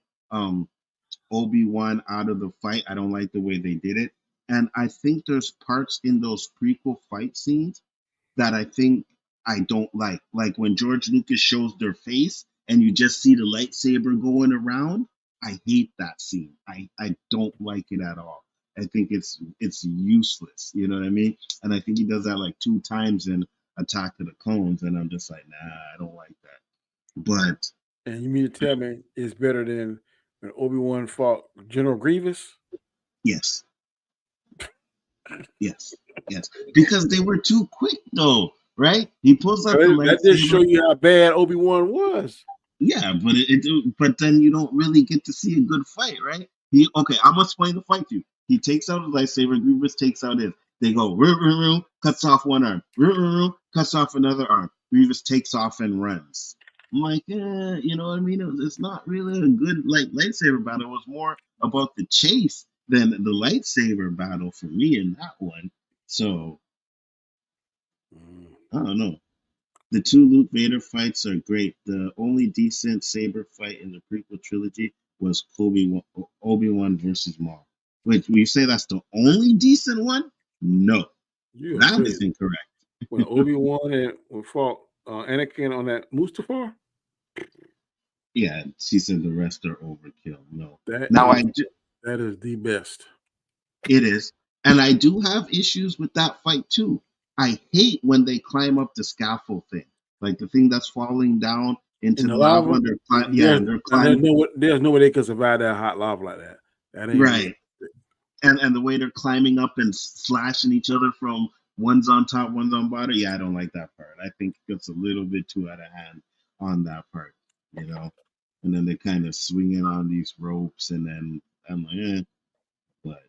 Obi-Wan out of the fight. I don't like the way they did it, and I think there's parts in those prequel fight scenes that I think I don't like when George Lucas shows their face and you just see the lightsaber going around. I hate that scene. I don't like it at all. I think it's useless. You know what I mean? And I think he does that like 2 times in Attack of the Clones, and I'm just like, nah, I don't like that. But And you mean to tell me it's better than when Obi-Wan fought General Grievous? yes, yes, yes, because they were too quick though, right? He pulls out the That just lightsaber. show you how bad Obi-Wan was. Yeah, but then you don't really get to see a good fight, right? Okay, I'm gonna explain the fight to you. He takes out his lightsaber, Grievous takes out his. They go, cuts off one arm, cuts off another arm. Grievous takes off and runs. I'm like, you know what I mean? It's not really a good like lightsaber battle. It was more about the chase than the lightsaber battle for me in that one. So I don't know. The 2 Luke Vader fights are great. The only decent saber fight in the prequel trilogy was Obi-Wan versus Maul. Wait, will you say that's the only decent one? No, You that crazy. is incorrect. When Obi-Wan and fought Anakin on that Mustafar? Yeah, she said the rest are overkill. No. That is the best. It is. And I do have issues with that fight too. I hate when they climb up the scaffold thing. Like the thing that's falling down into In the the lava. lava? They're climbing. There's no way they could survive that hot lava like that. That ain't Right. And the way they're climbing up and slashing each other from one's on top, one's on bottom. Yeah, I don't like that part. I think it's a little bit too out of hand on that part, you know. And then they kind of swinging on these ropes, and then I'm like, But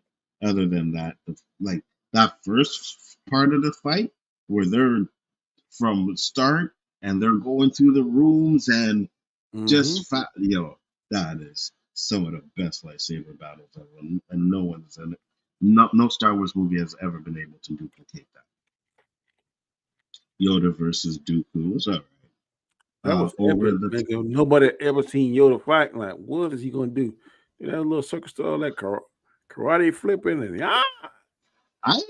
other than that, like that first part of the fight where they're from the start and they're going through the rooms and just that is some of the best lightsaber battles ever, and no one's in it. No Star Wars movie has ever been able to duplicate that. Yoda versus Dooku was all right. That was epic. Nobody ever seen Yoda fight. Like, what is he gonna do? That little circus star, like karate flipping, and I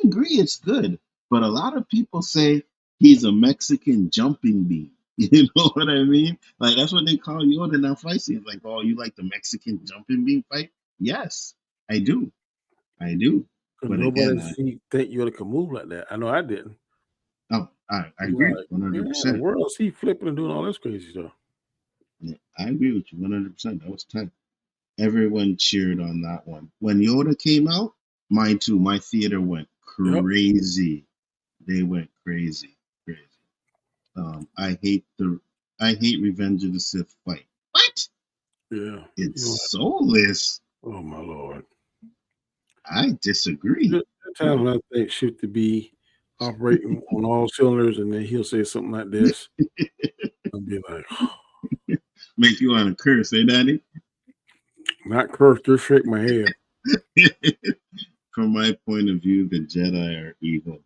agree, it's good, but a lot of people say he's a Mexican jumping bean. You know what I mean? Like that's what they call Yoda in that fight scene. Like, oh, you like the Mexican jumping bean fight? Yes, I do. I do. But nobody again, think Yoda can move like that. I know I didn't. I agree 100%. The world is he flipping and doing all this crazy stuff? Yeah, I agree with you 100%. That was tight. Everyone cheered on that one. When Yoda came out, mine too. My theater went crazy. Yep. They went crazy. I hate Revenge of the Sith fight. What? Yeah. It's soulless. Oh my Lord. I disagree. The time when I think shit to be operating on all cylinders, and then he'll say something like this. I'll be like, make you want to curse, eh, Daddy? Not curse, just shake my head. From my point of view, the Jedi are evil.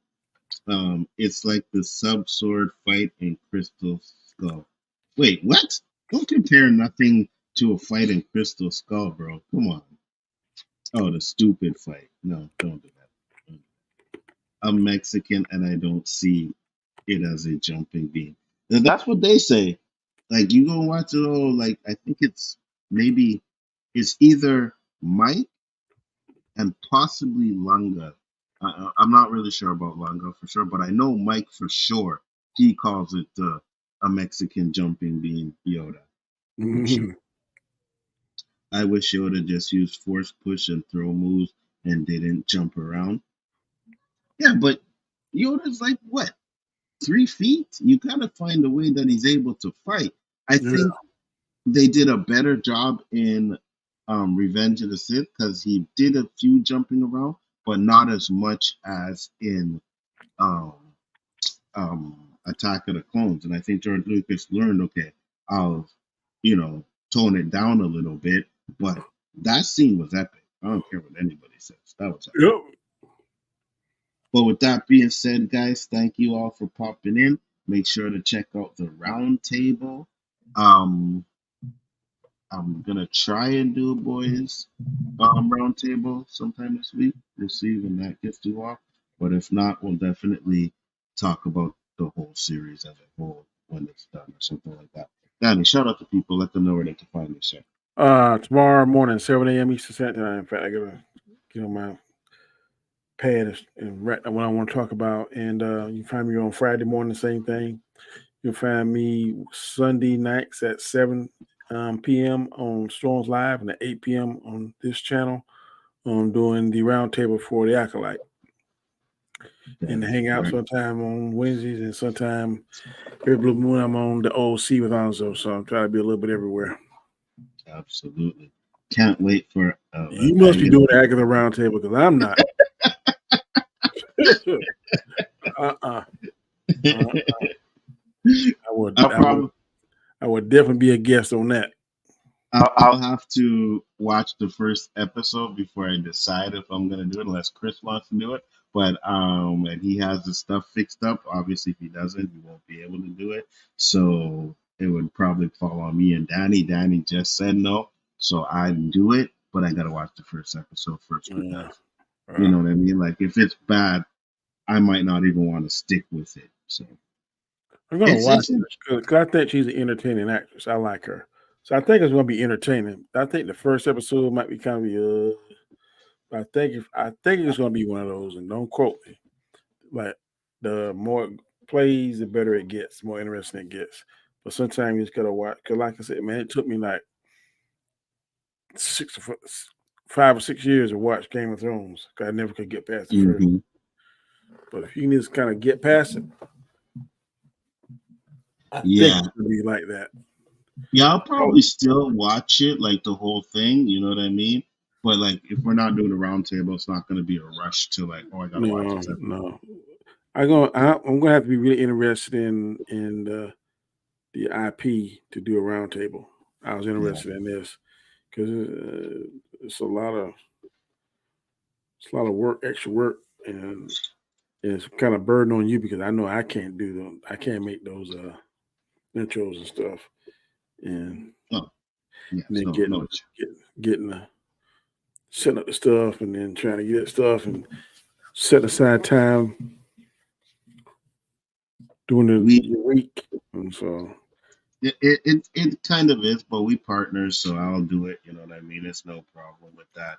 It's like the sub-sword fight in Crystal Skull. Wait, what? Don't compare nothing to a fight in Crystal Skull, bro. Come on. Oh, the stupid fight. No, don't do that. I'm Mexican and I don't see it as a jumping bean. And that's what they say. Like, you go watch it all, like, I think it's either Mike and possibly Lunga. I'm not really sure about Lunga for sure, but I know Mike for sure. He calls it a Mexican jumping bean Yoda. For sure. I wish Yoda just used force push and throw moves and didn't jump around. Yeah, but Yoda's like, what, 3 feet? You gotta find a way that he's able to fight. I think they did a better job in Revenge of the Sith because he did a few jumping around, but not as much as in Attack of the Clones. And I think George Lucas learned, okay, I'll, tone it down a little bit. But that scene was epic. I don't care what anybody says. That was epic. Yep. But with that being said, guys, thank you all for popping in. Make sure to check out the round table. I'm gonna try and do a boys round table sometime this week. We'll see when that gets too off. But if not, we'll definitely talk about the whole series as a whole when it's done or something like that. Danny, shout out to people. Let them know where they can find you, sir. Tomorrow morning, 7 a.m. Eastern Standard Time. In fact, I gotta get on my pad and write what I want to talk about. And you find me on Friday morning, same thing. You'll find me Sunday nights at 7 p.m. on Storms Live and at 8 p.m. on this channel. Doing the roundtable for the Acolyte. And hang out sometime on Wednesdays and sometime every blue moon I'm on the OC with Nzo. So I'm trying to be a little bit everywhere. Absolutely. Can't wait for you must be doing the Acolyte roundtable because I'm not. I would definitely be a guest on that. I'll have to watch the first episode before I decide if I'm gonna do it, unless Chris wants to do it. But and he has the stuff fixed up. Obviously, if he doesn't, he won't be able to do it. So it would probably fall on me and Danny. Danny just said no, so I'd do it, but I gotta watch the first episode first because you know what I mean. Like if it's bad, I might not even want to stick with it. So I'm gonna watch it because I think she's an entertaining actress. I like her. So I think it's going to be entertaining. I think the first episode might be kind of I think it's going to be one of those, and don't quote me. Like the more it plays, the better it gets, the more interesting it gets. But sometimes you just gotta watch. Because like I said, man, it took me like 5 or 6 years to watch Game of Thrones. Cause I never could get past the first. But if you can just kind of get past it, I think it's going to be like that. Yeah, I'll probably still watch it, like the whole thing, you know what I mean? But like if we're not doing a round table, it's not gonna be a rush to like, I gotta watch this. No. I'm gonna have to be really interested in the IP to do a round table. I was interested in this because it's a lot of work, extra work, and it's kind of burden on you because I know I can't do them. I can't make those intros and stuff. And then setting up the stuff and then trying to get stuff and set aside time during the week. And so it kind of is, but we partners, so I'll do it. You know what I mean? It's no problem with that.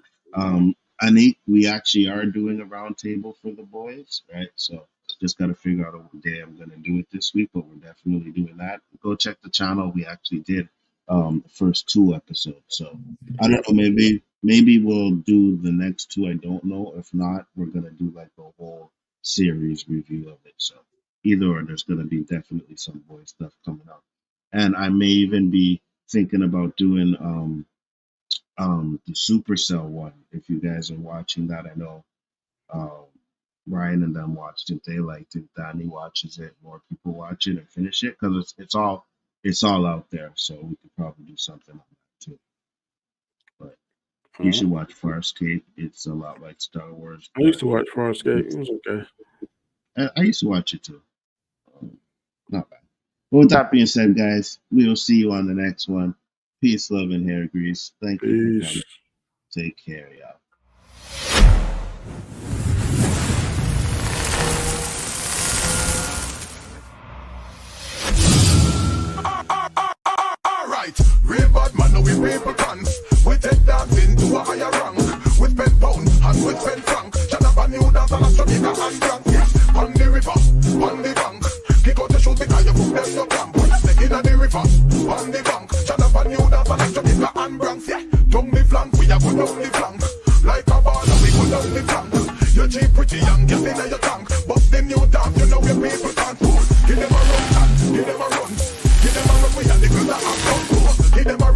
Anik, we actually are doing a round table for the boys, right? So just got to figure out a day I'm going to do it this week, but we're definitely doing that. Go check the channel. We actually did the first 2 episodes. So I don't know, maybe we'll do the next 2. I don't know. If not, we're going to do like a whole series review of it. So either or, there's going to be definitely some boy stuff coming up. And I may even be thinking about doing the Supercell one. If you guys are watching that, I know Ryan and them watched it. They liked it. Danny watches it. More people watch it and finish it because it's all out there. So we could probably do something on that too. But you should watch Farscape. It's a lot like Star Wars. I used to watch Farscape. It was okay. I used to watch it too. Not bad. But with that being said, guys, we'll see you on the next one. Peace, love, and hair grease. Thank you for coming. Take care, y'all. Real bad man, we people cons. We take dogs into a higher rank. We spend pounds and we spend franc. Shut up and you dance and astronomical and drunk. Yeah, on the river, on the bank. Kick out the shoes because you put them your camp. Snake in the river, on the bank. Shut up and you dance and astronomical and drunk. Yeah, down the flank, we a go down the flank. Like a baller, we go down the flank. You're cheap, pretty young, get in your tank. But them new dance, you know where people can't pull. Give them a run, give them a run. Give them a run, we are the girls that have come. Give them a